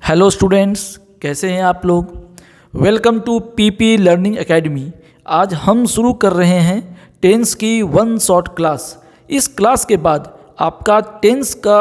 Hello students, कैसे हैं आप लोग। Welcome to PP Learning Academy. आज हम शुरू कर रहे हैं टेंस की वन शॉट क्लास। इस क्लास के बाद आपका टेंस का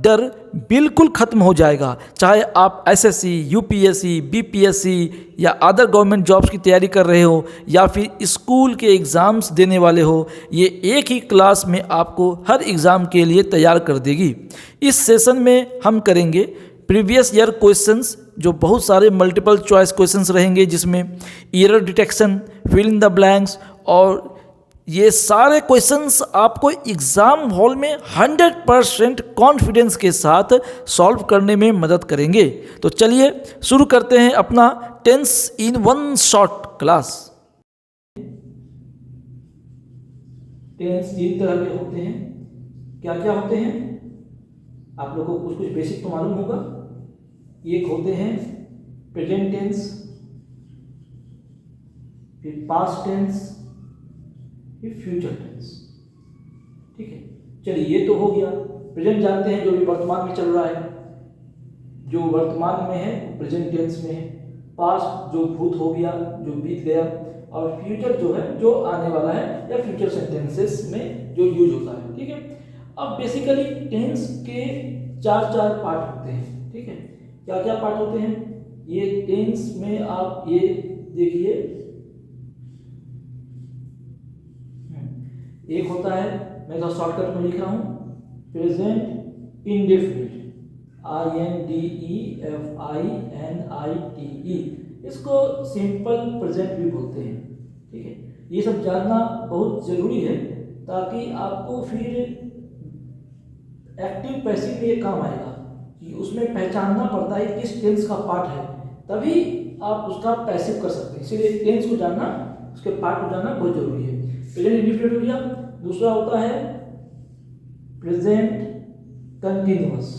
डर बिल्कुल ख़त्म हो जाएगा। चाहे आप एसएससी, यूपीएससी, बीपीएससी या अदर गवर्नमेंट जॉब्स की तैयारी कर रहे हो या फिर स्कूल के एग्ज़ाम्स देने वाले हो, ये एक ही क्लास में आपको हर एग्ज़ाम के लिए तैयार कर देगी। इस सेशन में हम करेंगे प्रीवियस ईयर क्वेश्चंस, जो बहुत सारे मल्टीपल चॉइस क्वेश्चंस रहेंगे, जिसमें error detection, fill in the blanks, और ये सारे क्वेश्चंस आपको एग्ज़ाम हॉल में 100% कॉन्फिडेंस के साथ सॉल्व करने में मदद करेंगे। तो चलिए शुरू करते हैं अपना tense in one shot class. Tense तीन तरह के होते हैं। क्या क्या होते हैं आप लोगों को कुछ बेसिक तो मालूम होगा। एक होते हैं प्रेजेंट टेंस, फिर पास्ट टेंस, फिर फ्यूचर टेंस। ठीक है, चलिए ये तो हो गया। प्रेजेंट जानते हैं, जो भी वर्तमान में चल रहा है, जो वर्तमान में है प्रेजेंट टेंस में है। पास्ट जो भूत हो गया, जो बीत गया, और फ्यूचर जो है जो आने वाला है या फ्यूचर सेंटेंसेस में जो यूज होता है। ठीक है, अब बेसिकली टेंस के चार चार पार्ट होते हैं। ठीक है, क्या क्या पार्ट होते हैं ये टेंस में, आप ये देखिए। एक होता है, मैं तो शॉर्टकट में लिख रहा हूं, प्रेजेंट इंडेफिनिट, INDEFINITE। इसको सिंपल प्रेजेंट भी बोलते हैं। ठीक है, ये सब जानना बहुत जरूरी है, ताकि आपको फिर एक्टिव पैसिव में ये काम आएगा कि उसमें पहचानना पड़ता है किस टेंस का पार्ट है, तभी आप उसका पैसिव कर सकते हैं। इसीलिए टेंस को जानना, उसके पार्ट को जानना बहुत जरूरी है। प्रेजेंट इंडेफिनिट हो गया। दूसरा होता है प्रेजेंट कंटिन्यूअस,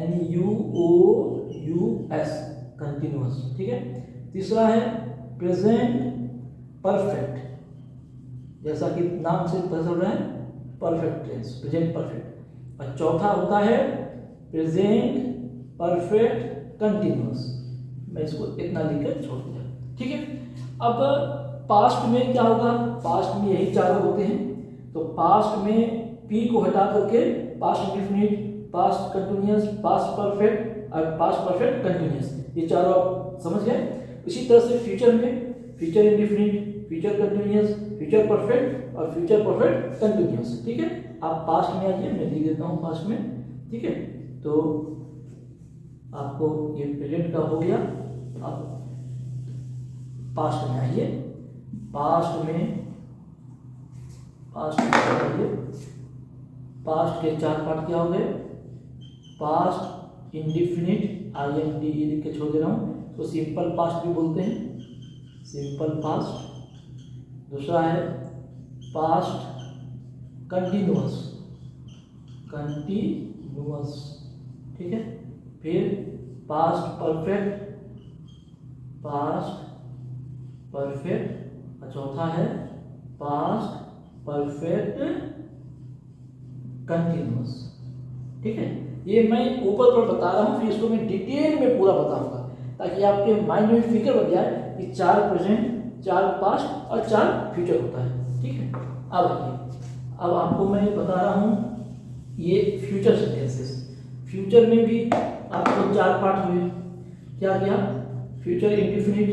NUOUS, कंटिन्यूअस। ठीक है, तीसरा है प्रेजेंट परफेक्ट, जैसा कि नाम से पता चल रहा है, परफेक्ट टेंस, प्रेजेंट परफेक्ट। और चौथा होता है प्रेजेंट परफेक्ट कंटिन्यूअस। मैं इसको इतना लिखकर छोड़ दिया। ठीक है, अब पास्ट में क्या होगा। पास्ट में यही चारों होते हैं। तो पास्ट में पी को हटा करके past indefinite, past continuous, past perfect और पास्ट परफेक्ट कंटिन्यूअस, ये चारों आप समझ गए। इसी तरह से फ्यूचर में future indefinite, future continuous, future perfect और फ्यूचर परफेक्ट कंटिन्यूअस। ठीक है, आप पास्ट में आइए, मैं लिख देता हूँ पास्ट में। ठीक है, तो आपको ये प्रेजेंट का हो गया। अब पास्ट में आइए। पास्ट में आइए। पास्ट के चार पार्ट क्या हो गए। पास्ट इंडेफिनिट, INDE लिख के छोड़ दे रहा हूँ, तो सिंपल पास्ट भी बोलते हैं, सिंपल पास्ट। दूसरा है पास्ट कंटिन्यूअस, कंटिन्यूअस। ठीक है, फिर पास्ट परफेक्ट, पास्ट परफेक्ट, और चौथा है पास्ट परफेक्ट कंटिन्यूअस। ठीक है, ये मैं ऊपर पर बता रहा हूँ, फिर इसको मैं डिटेल में पूरा बताऊंगा, ताकि आपके माइंड में फिक्र बन जाए कि चार प्रेजेंट, चार पास्ट और चार फ्यूचर होता है। ठीक है, अब आइए, अब आपको मैं बता रहा हूँ ये फ्यूचर सेंटेंसेस। फ्यूचर में भी आपको चार पार्ट हुए। क्या क्या, फ्यूचर इंडेफिनिट,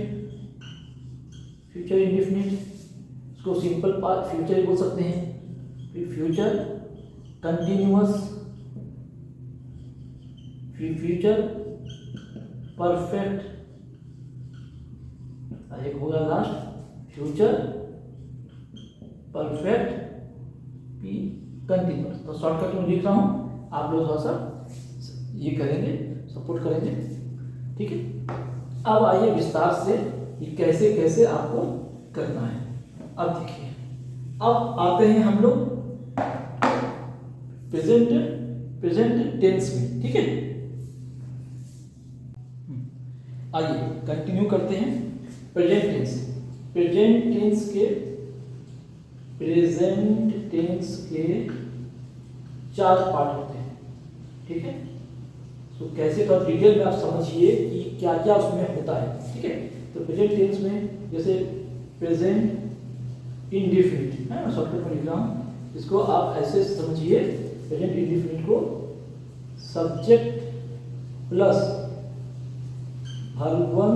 फ्यूचर इंडेफिनिट, इसको सिंपल पार्ट फ्यूचर बोल सकते हैं। फिर फ्यूचर कंटिन्यूअस, फिर फ्यूचर परफेक्ट, एक होगा last future perfect P continuous. तो शॉर्टकट में लिख रहा हूं, आप लोग थोड़ा सा ये करेंगे, सपोर्ट करेंगे। ठीक है, अब आइए विस्तार से कि कैसे कैसे आपको करना है। अब देखिए, अब आते हैं हम लोग प्रेजेंट टेंस में। ठीक है, आइए कंटिन्यू करते हैं। प्रेजेंट टेंस, प्रेजेंट टेंस के चार पार्ट होते हैं। ठीक है, तो कैसे तो डिटेल में आप समझिए कि क्या क्या उसमें होता है, ठीक है। तो प्रेजेंट टेंस में जैसे प्रेजेंट इंडेफिनिट है, शॉर्टकट में लिख रहा हूँ, इसको आप ऐसे समझिए, प्रेजेंट इंडेफिनिट को subject plus verb one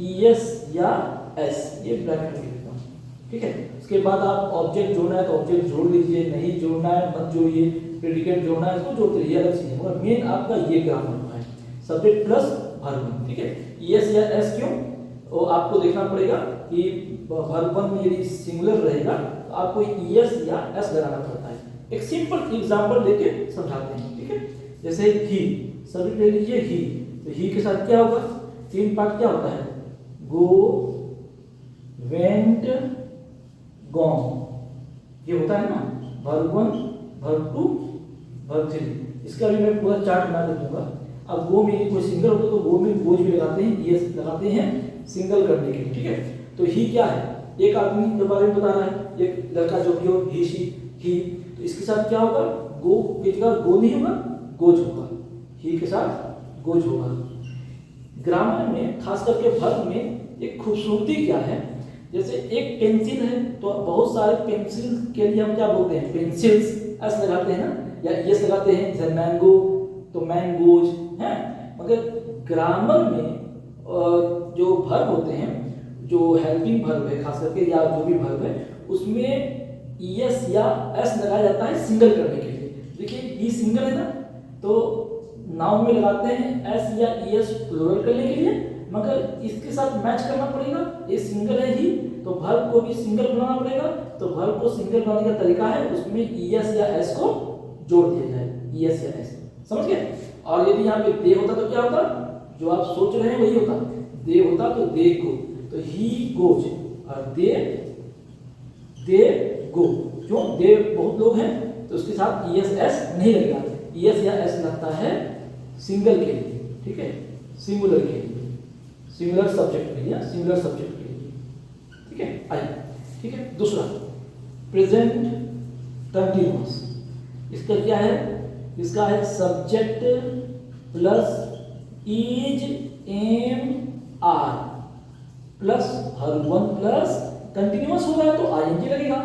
ES या एस, ये ब्रैकेट में लिखता हूँ, ठीक है। उसके बाद आप ऑब्जेक्ट जोड़ना है तो ऑब्जेक्ट जोड़ लीजिए, नहीं जोड़ना है मत जोड़िए, प्रेडिकेट जोड़ना है इसको जोड़ते रहिए, अलग चीज है, मगर मेन आपका ये ग्रामर है, सब्जेक्ट प्लस वर्ब वन, ठीक है। ईएस या एस क्यों, वो आपको देखना पड़ेगा कि वर्ब वन में यदि सिंगुलर रहेगा तो आपको ईएस या एस लगाना पड़ता है। एक सिंपल एग्जांपल देके समझाते हैं, ठीक है। जैसे ही, सब्जेक्ट ले लीजिए ही, तो ही के साथ क्या होगा, तीन पार्ट क्या होता है, गो, वेंट, गॉन, ये होता है ना, verb one, verb two, verb three. इसका भी मैं पूरा चार्ट बना दे दूंगा। अब गो में कोई सिंगल होता तो गो में गोज भी लगाते हैं, ये लगाते हैं सिंगल करने के लिए, ठीक है। तो ही क्या है, एक आदमी के बारे में बता रहा है, एक लड़का जो भी हो, ही शी ही, तो इसके साथ क्या होगा, गो की जगह गो नहीं होगा, गोज होगा, ही के साथ गोज होगा। ग्रामर में खास करके वर्ब में एक खूबसूरती क्या है, जैसे एक पेंसिल है तो बहुत सारे पेंसिल के लिए हम क्या बोलते हैं, पेंसिल्स, एस लगाते हैं ना, या यस लगाते हैं, जैसे मैंगो तो मैंगोज है। मगर ग्रामर में जो वर्ब होते हैं, जो हेल्पिंग वर्ब है खास करके, या जो भी वर्ब है, उसमें ईएस या एस लगाया जाता है सिंगल करने के लिए। देखिए ये सिंगल है ना, तो नाउन में लगाते हैं एस या ईएस प्लूरल करने के लिए, मगर इसके साथ मैच करना पड़ेगा, ये सिंगल है ही तो वर्ब को भी सिंगल बनाना पड़ेगा। तो वर्ब को सिंगल बनाने का तरीका है उसमें ईएस या एस को जोड़ दिया जाए, ईएस या एस, समझ गए। और यदि यहाँ पे दे होता तो क्या होता, जो आप सोच रहे हैं वही होता, दे होता तो दे गो, तो ही गोज, और दे गो, क्यों, दे बहुत लोग हैं तो उसके साथ ईएस एस नहीं लगेगा, ईएस या एस लगता है सिंगल के लिए, ठीक है, सिंगुलर के लिए, सिंगुलर सब्जेक्ट के लिए, सिंगुलर सब्जेक्ट के लिए, ठीक है। आइए, ठीक है। दूसरा प्रेजेंट कंटिन्यूअस, इसका क्या है, इसका है subject plus is, am, are plus verb one plus continuous होगा तो आईएनजी लगेगा,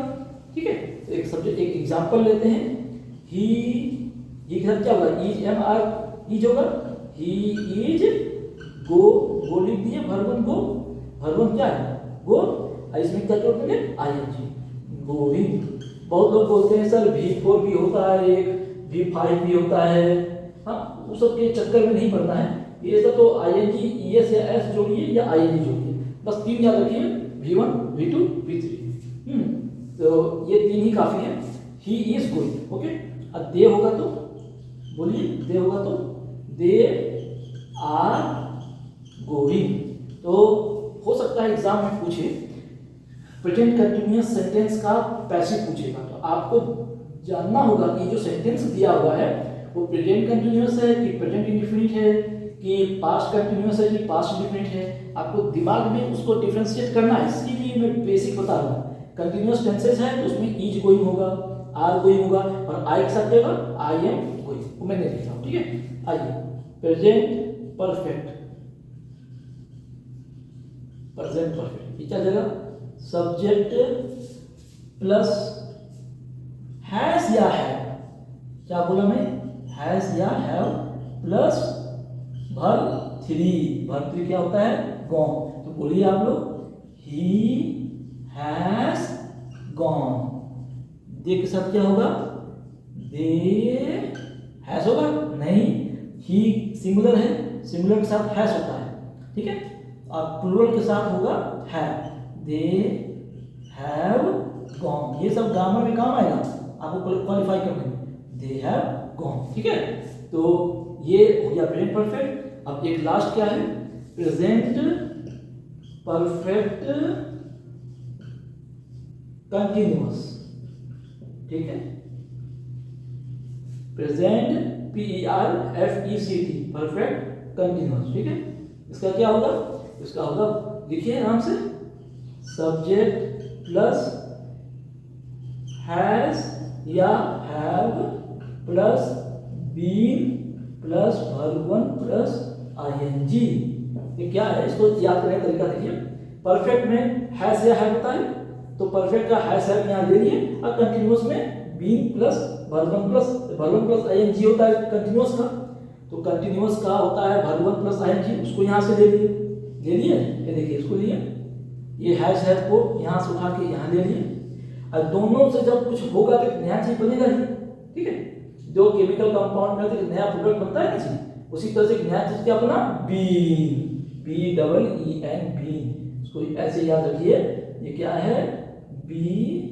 ठीक है। तो एक सब्जेक्ट, एक एग्जांपल लेते हैं, ही, ये के साथ क्या होगा, इज, एम, आर, इज होगा, ही इज गो, गो लिख दिए, verb one go, verb one क्या है, गो, इसमें क्या जोड़ देंगे, आईएनजी, गोइंग। बहुत लोग बोलते हैं सर V4 भी होता है, एक V5 भी होता है, हाँ, उस सब के चक्कर में नहीं पड़ना है, ये सब तो आईएनजी, ईएस या एस जोड़िए या आईएनजी जोड़िए, बस तीन याद रखिए, V1, V2, V3, तो ये तीन ही काफी है। He is going, okay. अब दे होगा तो बोलिए, दे होगा तो दे आर गोइंग। तो हो सकता है एग्जाम में पूछे प्रेजेंट कंटिन्यूअस सेंटेंस का पैसिव पूछेगा, तो आपको जानना होगा कि जो सेंटेंस दिया हुआ है वो प्रेजेंट कंटिन्यूअस है कि प्रेजेंट इंडेफिनिट है कि पास्ट कंटिन्यूअस है कि पास्ट इंडेफिनिट है। आपको दिमाग में उसको डिफरेंशिएट करना है, इसके लिए मैं बेसिक बता रहा हूँ। कंटिन्यूअस टेंसेस है तो उसमें इज गोइंग होगा, आर गोइंग होगा, और आई के साथ जाएगा आई एम गोइंग, वो मैंने लिखा हूँ, ठीक है। आइए, प्रेजेंट परफेक्ट, प्रेजेंट परफेक्ट, ये क्या जगह, सब्जेक्ट प्लस हैज या हैव, क्या बोला मैं, हैज या have plus verb three, verb three क्या होता है, गॉन। तो बोलिए आप लोग, ही हैज गॉन, दे के साथ क्या होगा, दे हैज होगा, नहीं, ही सिंगुलर है, सिंगुलर के साथ हैज होता है, ठीक है। और प्लूरल के साथ होगा हैव, दे हैव गॉन, ये सब ग्रामर में काम आएगा आपको क्वालिफाई करने में, दे हैव गॉन, ठीक है। तो ये हो गया प्रेजेंट परफेक्ट। अब एक लास्ट क्या है, प्रेजेंट परफेक्ट कंटिन्यूअस, ठीक है, प्रेजेंट PERFECT, परफेक्ट कंटिन्यूअस, ठीक है। इसका क्या होगा, इसका होगा, लिखिए आराम से, सब्जेक्ट प्लस हैज या have plus been plus verb 1 plus ING. ये क्या है, इसको याद करने का तरीका देखिए। परफेक्ट में हैज या हैव होता है, तो परफेक्ट का हैज हैव यहाँ ले लिए, और कंटिन्यूअस में being plus verb 1 plus ING होता है कंटिन्यूअस का। तो कंटिन्यूअस का होता है वर्ब 1 प्लस आईएनजी, उसको यहाँ से ले लिए। ये देखिए इसको लिए, ये हैज हैव को यहाँ से उठा के यहाँ ले लिए। और दोनों से जब कुछ होगा तो नया चीज बनेगा ही, ठीक है। जो केमिकल कंपाउंड में तो नया प्रोडक्ट बनता है ना चीज, उसी तरह से एक नया चीज क्या बना, बीन, BEEN बीन। इसको ऐसे याद रखिए, ये क्या है, BEEN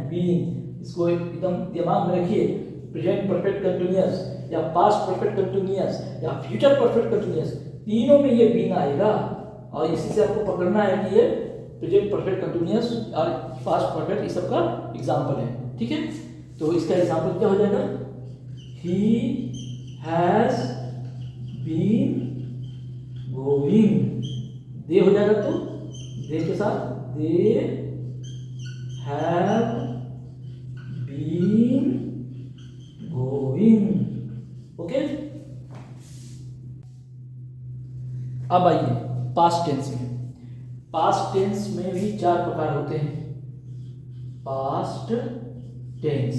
बीन। इसको एकदम दिमाग में रखिए। प्रेजेंट परफेक्ट कंटिन्यूअस या पास्ट परफेक्ट कंटिन्यूअस या फ्यूचर परफेक्ट कंटिन्यूअस, तीनों में ये बीन आएगा। और इसी से आपको पकड़ना है कि ये प्रेजेंट परफेक्ट कंटिन्यूअस और पास्ट परफेक्ट, इस सब का एग्जाम्पल है, ठीक है। तो इसका एग्जाम्पल क्या हो जाएगा, he has been going. They हो जाएगा, तो दे के साथ they have been going. Okay, अब आइए पास्ट टेंस में। पास्ट टेंस में भी 4 प्रकार होते हैं। पास्ट टेंस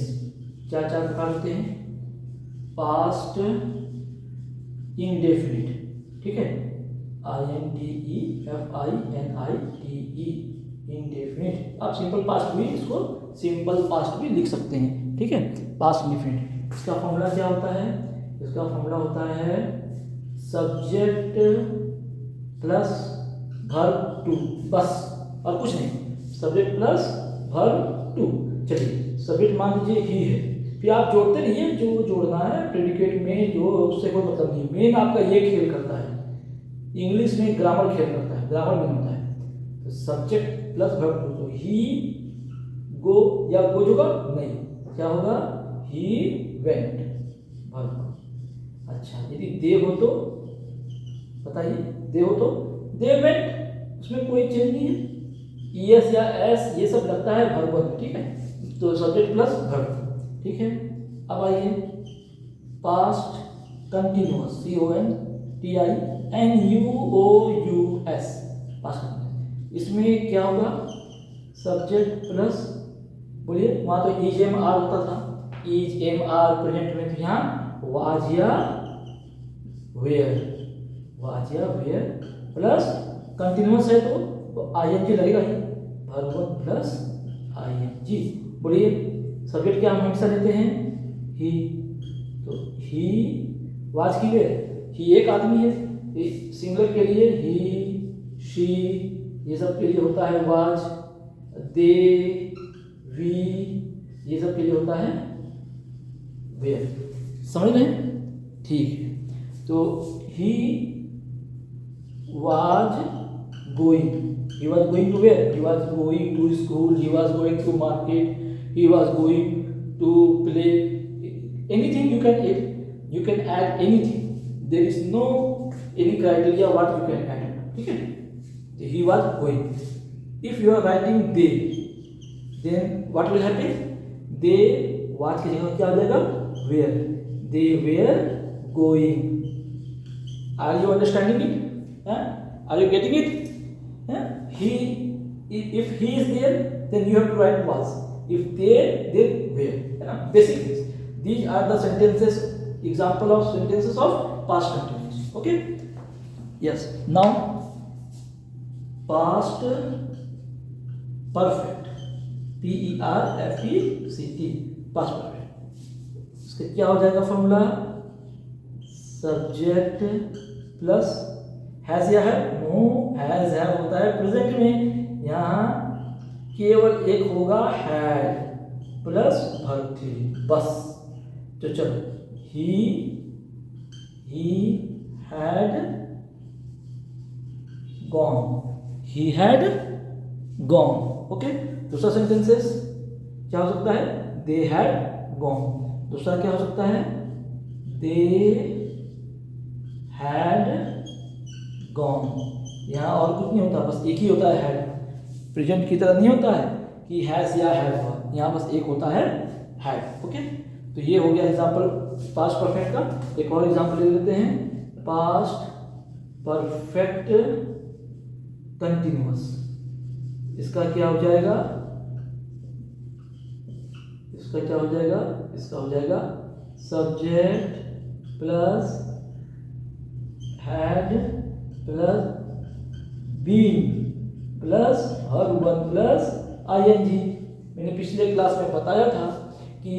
क्या 4 प्रकार होते हैं, पास्ट इंडेफिनिट, ठीक है, INDEFINITE इंडेफिनिट। आप सिंपल पास्ट भी, इसको सिंपल पास्ट भी लिख सकते हैं, ठीक है। पास्ट इंडेफिनिट, इसका फॉर्मूला क्या होता है, इसका फॉर्मूला होता है सब्जेक्ट प्लस वर्ब टू, बस और कुछ नहीं, सब्जेक्ट प्लस वर्ब टू। चलिए सब्जेक्ट मान लीजिए ही है, फिर आप जोड़ते रहिए जो जोड़ना है प्रेडिकेट में, जो उससे कोई मतलब नहीं। मेन आपका ये खेल करता है, इंग्लिश में ग्रामर खेल करता है, ग्रामर में होता है। तो सब्जेक्ट प्लस वर्ब टू, तो ही गो या गो होगा नहीं, क्या होगा, ही वेंट वर्ब। अच्छा, यदि दे हो तो बताइए, दे हो तो दे वेंट, उसमें कोई चेंज नहीं है। ES या S ये सब लगता है वर्ब में, ठीक है। तो सब्जेक्ट प्लस वर्ब, ठीक है। अब आइए past continuous, CONTINUOUS, past continuous. इसमें क्या होगा, सब्जेक्ट प्लस, बोलिए, वहाँ तो EMR होता था, EMR प्रेजेंट में, तो यहाँ वाज या वेयर, वाज या वेयर प्लस कंटिन्यूअस है तो ING लगेगा ही, वर्ब 1 प्लस ING। बोलिए सब्जेक्ट क्या हम हमेशा लेते हैं, ही, तो ही वाज की वेयर, ही एक आदमी है, सिंगुलर के लिए ही, शी, ये सब के लिए होता है वाज, दे, वी, ये सब के लिए होता है वेयर। समझ रहे हैं, ठीक है। तो he was going, he was going to where, he was going to school, he was going to market, he was going to play, anything you can add, you can add anything, there is no any criteria what you can add, ठीक है। he was going, if you are writing they, then what will happen, they was की जगह क्या आ जाएगा, where, they were going। are you understanding it, are you getting it? He, if he is there, then you have to write was. If they, then where. Basic things. These are the sentences, example of sentences of past continuous. Okay. Yes. Now, past perfect. PERFECT. Past perfect. इसका क्या हो जाएगा formula, subject plus has या है, no, has है होता है present में, यहाँ केवल एक होगा हैड प्लस वर्ब 3, बस। तो चलो, he had gone, he had gone. Okay, दूसरा सेंटेंसेस क्या हो सकता है, दे हैड गॉन। दूसरा क्या हो सकता है, दे हैड गॉन। यहाँ और कुछ नहीं होता, बस एक ही होता है हैड, प्रेजेंट की तरह नहीं होता है कि हैज या हैव, यहाँ बस एक होता है हैड। ओके, तो ये हो गया एग्जाम्पल पास्ट परफेक्ट का। एक और एग्जाम्पल ले लेते हैं, पास्ट परफेक्ट कंटिन्यूअस। इसका क्या हो जाएगा, इसका क्या हो जाएगा, इसका हो जाएगा subject plus had plus been plus verb one plus ING. मैंने पिछले क्लास में बताया था कि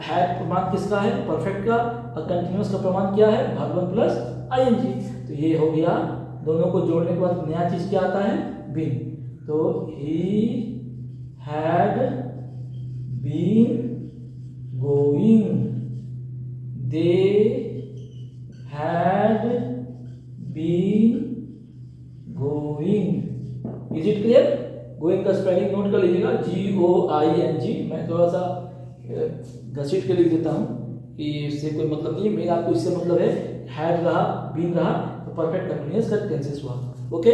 हैड प्रमाण किसका है, परफेक्ट का, और कंटिन्यूअस का प्रमाण क्या है, वर्ब वन प्लस आईएनजी। तो ये हो गया, दोनों को जोड़ने के बाद नया चीज क्या आता है, बीन। तो he had been going, they had been going. Is it clear? Going का स्पेलिंग नोट कर लीजिएगा, GOING। मैं थोड़ा सा घसीट के लिख देता हूँ कि इससे कोई मतलब नहीं है, मेरा आपको इससे मतलब है हैड रहा, बीन रहा, तो परफेक्ट कंटिन्यूअस का टेंसेस हुआ। ओके,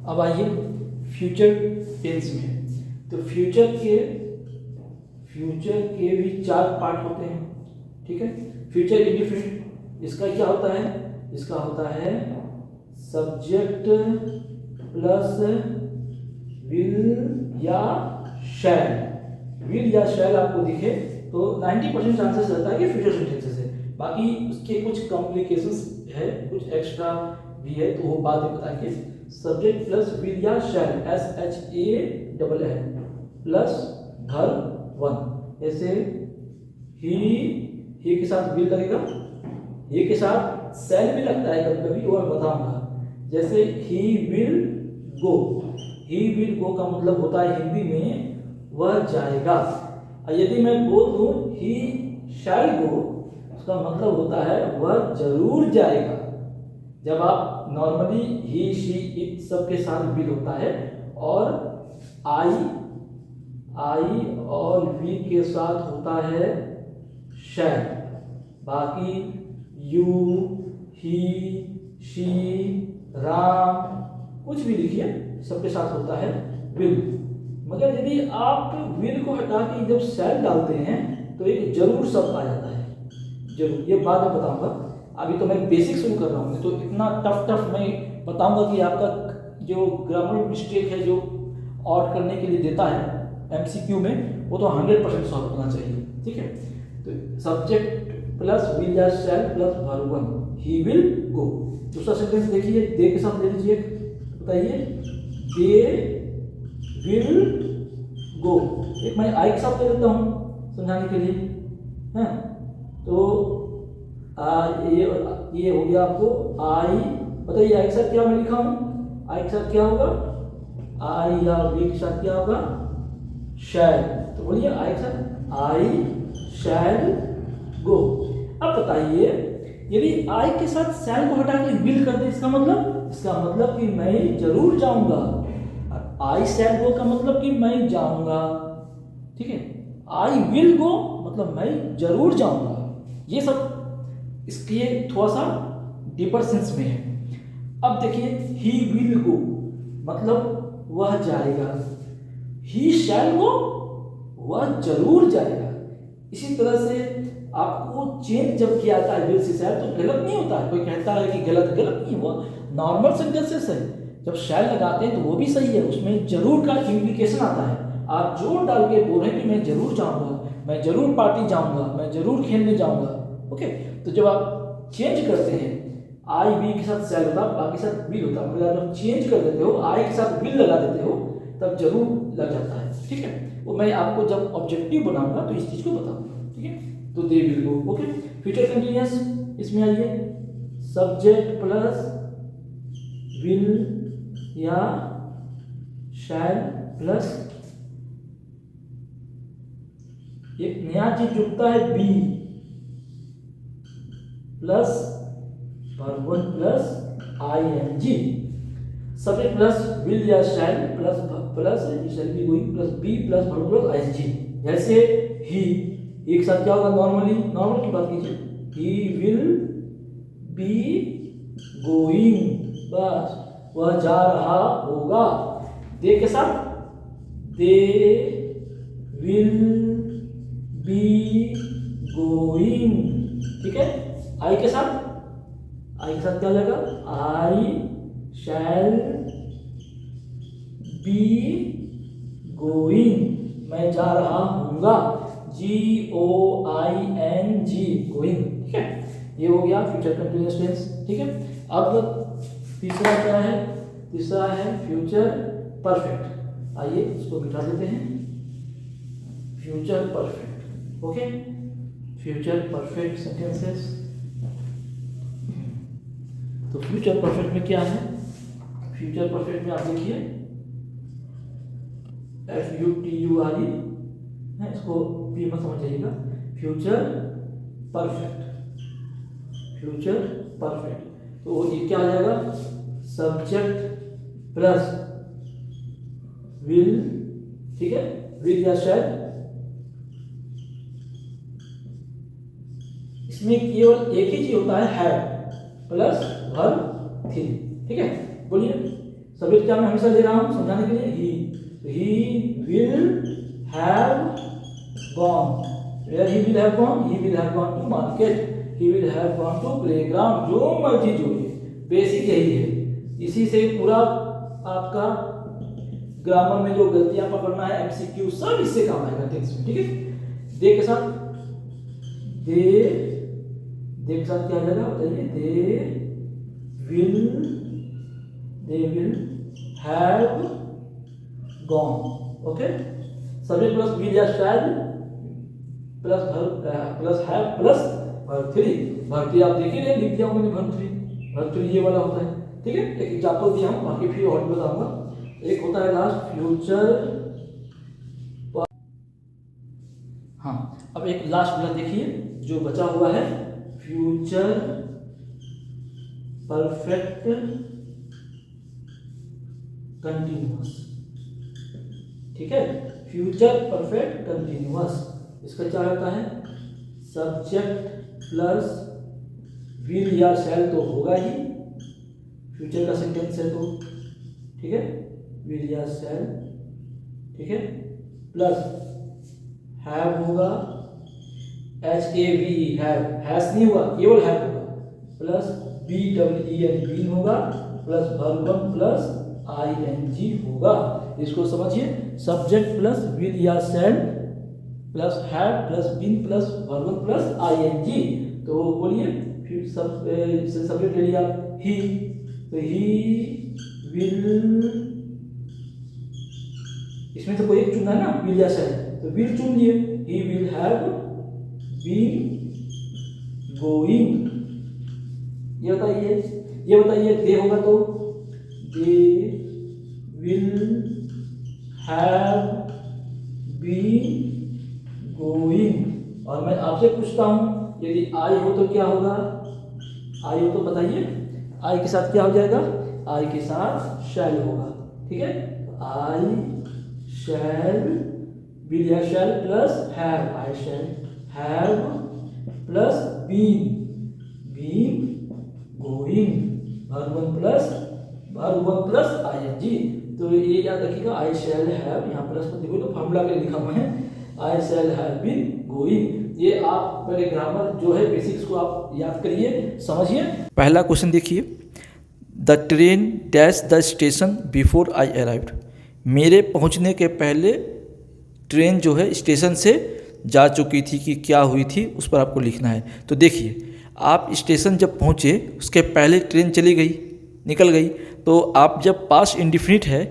अब आइए फ्यूचर टेंस में। तो फ्यूचर के भी 4 पार्ट होते हैं, ठीक है। फ्यूचर इंडेफिनिट, इसका क्या होता है, इसका होता है सब्जेक्ट प्लस विल या शैल। विल या शैल आपको दिखे तो 90% चांसेस रहता है कि फ्यूचर सेंटेंसेस है। बाकी उसके कुछ कॉम्प्लिकेशंस है, कुछ एक्स्ट्रा भी है, तो वो बाद में बताएंगे। सब्जेक्ट प्लस विल या शैल, SHALL प्लस वर्ब वन। ऐसे ही के साथ विल लगेगा, ही के साथ शैल भी लगता है कभी कभी, और बताऊंगा। जैसे he will go, he will go का मतलब होता है हिंदी में वह जाएगा। और यदि मैं बोल दूं ही शैल गो, उसका मतलब होता है वह जरूर जाएगा। जब आप नॉर्मली ही शी इट सब के साथ विल होता है, और आई और वी के साथ होता है शैल। बाकी यू, ही, शी, राम, कुछ भी लिखिए, सबके साथ होता है विल। मगर यदि आप विल को हटा के जब शैल डालते हैं तो एक जरूर शब्द आ जाता है, जरूर। ये बाद में बताऊंगा, अभी तो मैं बेसिक शुरू कर रहा हूँ, तो इतना टफ मैं बताऊंगा कि आपका जो ग्रामर मिस्टेक है जो ऑड करने के लिए देता है MCQ में, वो तो 100% सॉल्व होना चाहिए, ठीक है। तो सब्जेक्ट प्लस विल या shall plus verb one, he will go. दूसरा सेंटेंस देखिए, दे के साथ ले लीजिए, बताइए दे विल गो। एक मैं आई के साथ ले लेता हूँ समझाने के लिए, है। तो ये हो गया आपको आई। बताइए आई के साथ क्या मैं लिखा हूँ, आई के साथ क्या होगा, आई या वी के साथ क्या होगा, शैल। तो बोलिए आई के साथ आई शैल गो। अब बताइए यदि आई के साथ शैल को हटा के विल कर दे, इसका मतलब कि मैं जरूर जाऊंगा। आई शैल गो का मतलब कि मैं जाऊंगा, ठीक है। आई विल गो मतलब मैं जरूर जाऊंगा। ये सब इसके थोड़ा सा डीपर सेंस में है। अब देखिए ही विल गो मतलब वह जाएगा, ही शैल गो वह जरूर जाएगा। इसी तरह से आपको चेंज जब किया जाता है विल से शैल तो गलत नहीं होता है। कोई कहता है कि गलत नहीं हुआ, नॉर्मल सेंटेंसेस है। जब शैल लगाते हैं तो वो भी सही है, उसमें जरूर का इम्प्लीकेशन आता है। आप जोर डाल के बोल रहे हैं कि मैं जरूर जाऊंगा, मैं जरूर पार्टी जाऊंगा, मैं जरूर खेलने जाऊंगा, ओके। तो जब आप चेंज करते हैं, आई वी के साथ शैल होता, बाकी साथ विल होता, मगर आप जब चेंज कर देते हो, आई के साथ विल लगा देते हो, तब जरूर लग जाता है, ठीक है। वो मैं आपको जब ऑब्जेक्टिव बनाऊंगा तो इस चीज को बताऊंगा, ठीक है। तो they will go, okay. Future continuous, इसमें आइए सब्जेक्ट प्लस विल या शैल प्लस एक नया चीज जुड़ता है be plus verb one plus I N G. Subject plus will या shall plus shall be going plus be plus verb plus I N G. जैसे ही एक साथ क्या होगा, नॉर्मल की बात कीजिए, ही विल बी गोइंग, बस वह जा रहा होगा। दे के साथ दे विल बी गोइंग, ठीक है। आई के साथ क्या हो जाएगा, आई शैल बी गोइंग, मैं जा रहा हूँगा, GOING गोइंग, ठीक है। ये हो गया फ्यूचर कंटिन्यूअस टेंस, ठीक है। अब तीसरा क्या है, तीसरा है फ्यूचर परफेक्ट। आइए इसको बिठा देते हैं, future perfect, okay. Future perfect sentences. तो फ्यूचर परफेक्ट में क्या है, फ्यूचर परफेक्ट में आप देखिए FUTURE है, इसको भी मत समझ जाइएगा। फ्यूचर परफेक्ट, फ्यूचर परफेक्ट, तो ये क्या आ जाएगा, सब्जेक्ट प्लस विल, ठीक है, विल या शैल। इसमें केवल एक ही चीज होता है, हैव प्लस वर्ब थी, ठीक है। बोलिए, सब्जेक्ट क्या मैं हमेशा ले रहा हूं समझाने के लिए, he will have gone, where he will have gone, he will have gone to market, he will have gone to playground, जो मर्जी जोड़िए, बेसिक यही है। इसी से पूरा आपका ग्रामर में जो गलतियां पकड़ना है, MCQ सब इससे काम आएगा टेंस में, ठीक है। दे के साथ दे के साथ क्या आ जाएगा बताइए, they will have gone, okay. Subject plus will या shall plus have plus verb three. Verb three आप देख ही रहे, लिख दिया हूं मैंने वर्ब थ्री ये वाला होता है, ठीक है। एक एग्जांपल दिया हूं, बाकी फिर और बताऊंगा। एक होता है लास्ट फ्यूचर, हाँ। अब एक लास्ट वाला देखिए जो बचा हुआ है, फ्यूचर परफेक्ट कंटिन्यूअस, ठीक है। फ्यूचर परफेक्ट कंटिन्यूअस, इसका क्या रहता है, सब्जेक्ट प्लस विल या शैल तो होगा ही, फ्यूचर का सेंटेंस है तो, ठीक है, विल या शैल, ठीक है, प्लस हैव होगा, HAVE हैव, हैज नहीं हुआ, केवल हैव होगा, प्लस BEEN बीन होगा, plus verb one plus ING होगा। इसको समझिए, सब्जेक्ट प्लस विल या shall plus have plus been plus verb one plus ING। तो बोलिए, फिर सब्जेक्ट ले लिया ही, तो ही विल, इसमें से कोई एक चुनना है ना, विल या शैल, तो विल चुन लिए, he will have been going. ये बताइए दे होगा तो they will have been going. और मैं आपसे पूछता हूं, यदि आई हो तो क्या होगा, आई हो तो बताइए, आई के साथ क्या हो जाएगा, आई के साथ शैल होगा, ठीक है। आई शैल विल या shall plus have, I shall have plus been going, verb one plus ING। तो ये याद रखिएगा, आई शैल हैव, यहाँ प्लस तो देखो तो फॉर्मूला के लिखा हुआ है, I shall have been going. ये आप पहले ग्रामर जो है बेसिक्स को आप याद करिए, समझिए। पहला क्वेश्चन देखिए, the train dash the station before I arrived. मेरे पहुंचने के पहले ट्रेन जो है स्टेशन से जा चुकी थी कि क्या हुई थी, उस पर आपको लिखना है। तो देखिए, आप स्टेशन जब पहुंचे उसके पहले ट्रेन चली गई, निकल गई, तो आप जब पास्ट इंडिफिनिट है,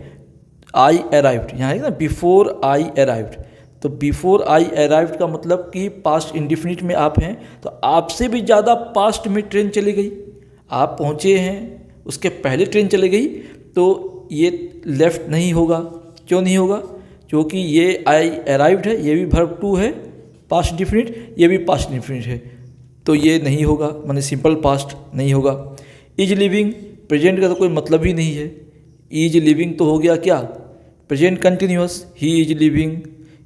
आई अराइव्ड, यहाँ है ना बिफोर आई अराइव्ड, तो बिफोर आई अराइव्ड का मतलब कि पास्ट इंडिफिनिट में आप हैं, तो आपसे भी ज़्यादा पास्ट में ट्रेन चली गई। आप पहुँचे हैं, उसके पहले ट्रेन चली गई, तो ये लेफ्ट नहीं होगा। क्यों नहीं होगा, क्योंकि ये आई अराइव्ड है, ये भी वर्ब टू है पास्ट इंडिफिनिट, ये भी पास्ट इंडिफिनिट है, तो ये नहीं होगा, माने सिंपल पास्ट नहीं होगा। इज लिविंग, प्रेजेंट का तो कोई मतलब ही नहीं है, इज लिविंग तो हो गया क्या, present continuous, he is living,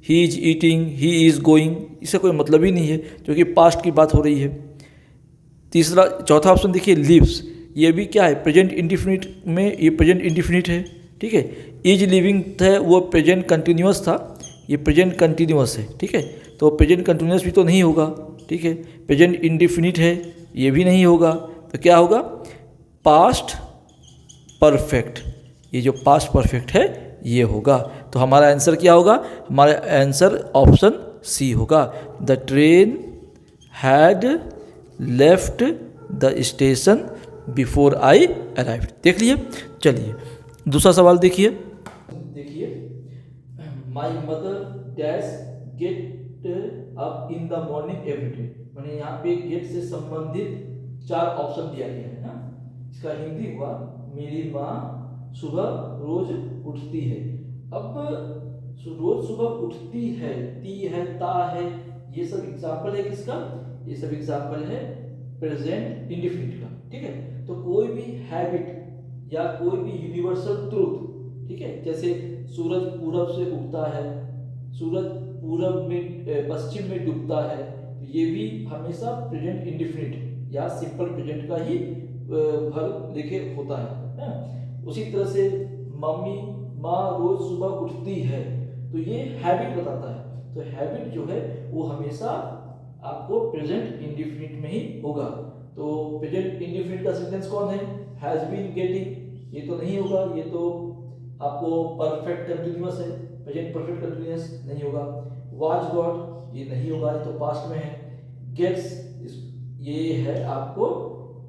he is eating, he is going, इससे कोई मतलब ही नहीं है क्योंकि पास्ट की बात हो रही है। चौथा ऑप्शन देखिए, लिव्स, ये भी क्या है, प्रेजेंट इंडिफिनिट में ये प्रेजेंट इंडिफिनिट है, ठीक है। इज लिविंग था वो प्रेजेंट कंटिन्यूअस था, ये प्रेजेंट कंटिन्यूअस है, ठीक है। तो प्रेजेंट कंटिन्यूस भी तो नहीं होगा, ठीक है। प्रेजेंट इंडिफिनिट है, ये भी नहीं होगा, तो क्या होगा, पास्ट परफेक्ट। ये जो पास्ट परफेक्ट है ये होगा। तो हमारा आंसर क्या होगा, हमारा आंसर ऑप्शन सी होगा, the train had left the station before I arrived. देख लिए। चलिए दूसरा सवाल देखिए। My mother dash get up in the morning every day. मैंने यहाँ पे गेट से संबंधित 4 ऑप्शन दिया गया है ना। इसका हिंदी हुआ, मेरी माँ सुबह रोज उठती है। अब रोज सुबह उठती है, ती है, ता है, ये सब एग्जाम्पल है किसका, ये सब एग्जाम्पल है प्रेजेंट इंडिफिनिट का, ठीक है। तो कोई भी हैबिट या कोई भी यूनिवर्सल ट्रूथ, ठीक है, जैसे सूरज पूरब से उगता है, सूरज पूरब में पश्चिम में डूबता है, तो ये भी हमेशा प्रेजेंट इंडिफिनिट या सिंपल प्रेजेंट का ही वर्ब लेके होता है। उसी तरह से मम्मी माँ रोज सुबह उठती है, तो ये हैबिट बताता है। तो हैबिट जो है वो हमेशा आपको प्रेजेंट इंडिफिनिट में ही होगा। तो प्रेजेंट इंडिफिनिट का सेंटेंस कौन है, हैज बीन गेटिंग, ये तो नहीं होगा, ये तो आपको परफेक्ट कंटिन्यूअस है, प्रेजेंट परफेक्ट कंटिन्यूअस नहीं होगा। वाच गॉट, ये नहीं होगा, ये तो पास्ट में है। गेट्स, ये है आपको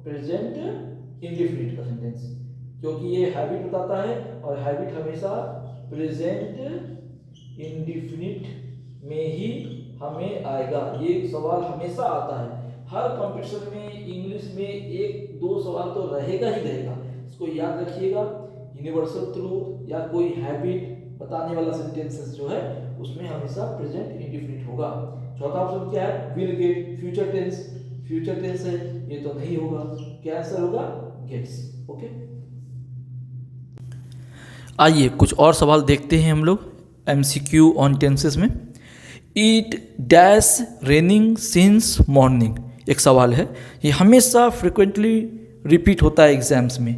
प्रेजेंट इंडिफिनिट का सेंटेंस, क्योंकि ये हैबिट बताता है और हैबिट हमेशा प्रेजेंट इंडिफिनिट में ही हमें आएगा। ये सवाल हमेशा आता है हर कंपटीशन में, इंग्लिश में 1-2 सवाल तो रहेगा ही रहेगा, इसको याद रखिएगा। यूनिवर्सल ट्रूथ या कोई हैबिट बताने वाला सेंटेंसेस जो है उसमें हमेशा प्रेजेंट इंडिफिनिट होगा। चौथा ऑप्शन क्या है, will get, future tense, future tense है, ये तो नहीं होगा, क्या आंसर होगा, गेट्स। ओके, आइए कुछ और सवाल देखते हैं हम लोग MCQ ऑन टेंसेस में। It dash raining since morning, एक सवाल है, ये हमेशा फ्रिक्वेंटली रिपीट होता है एग्जाम्स में,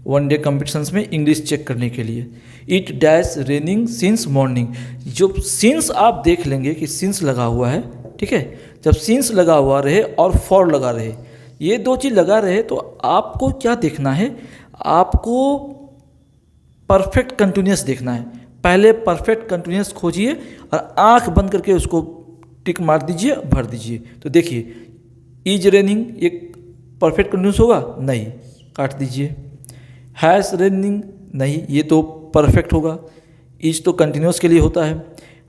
वन डे कॉम्पिटिशन्स में इंग्लिश चेक करने के लिए। It dash raining since morning, जो सिंस आप देख लेंगे कि सिंस लगा हुआ है, ठीक है। जब सिंस लगा हुआ रहे और फॉर लगा रहे, ये 2 चीज़ लगा रहे, तो आपको क्या देखना है, आपको परफेक्ट कंटिन्यूअस देखना है। पहले परफेक्ट कंटिन्यूअस खोजिए और आंख बंद करके उसको टिक मार दीजिए, भर दीजिए। तो देखिए, इज रेनिंग एक परफेक्ट कंटिन्यूअस होगा, नहीं, काट दीजिए। हैज़ रेनिंग, नहीं, ये तो परफेक्ट होगा। इज तो कंटिन्यूअस के लिए होता है।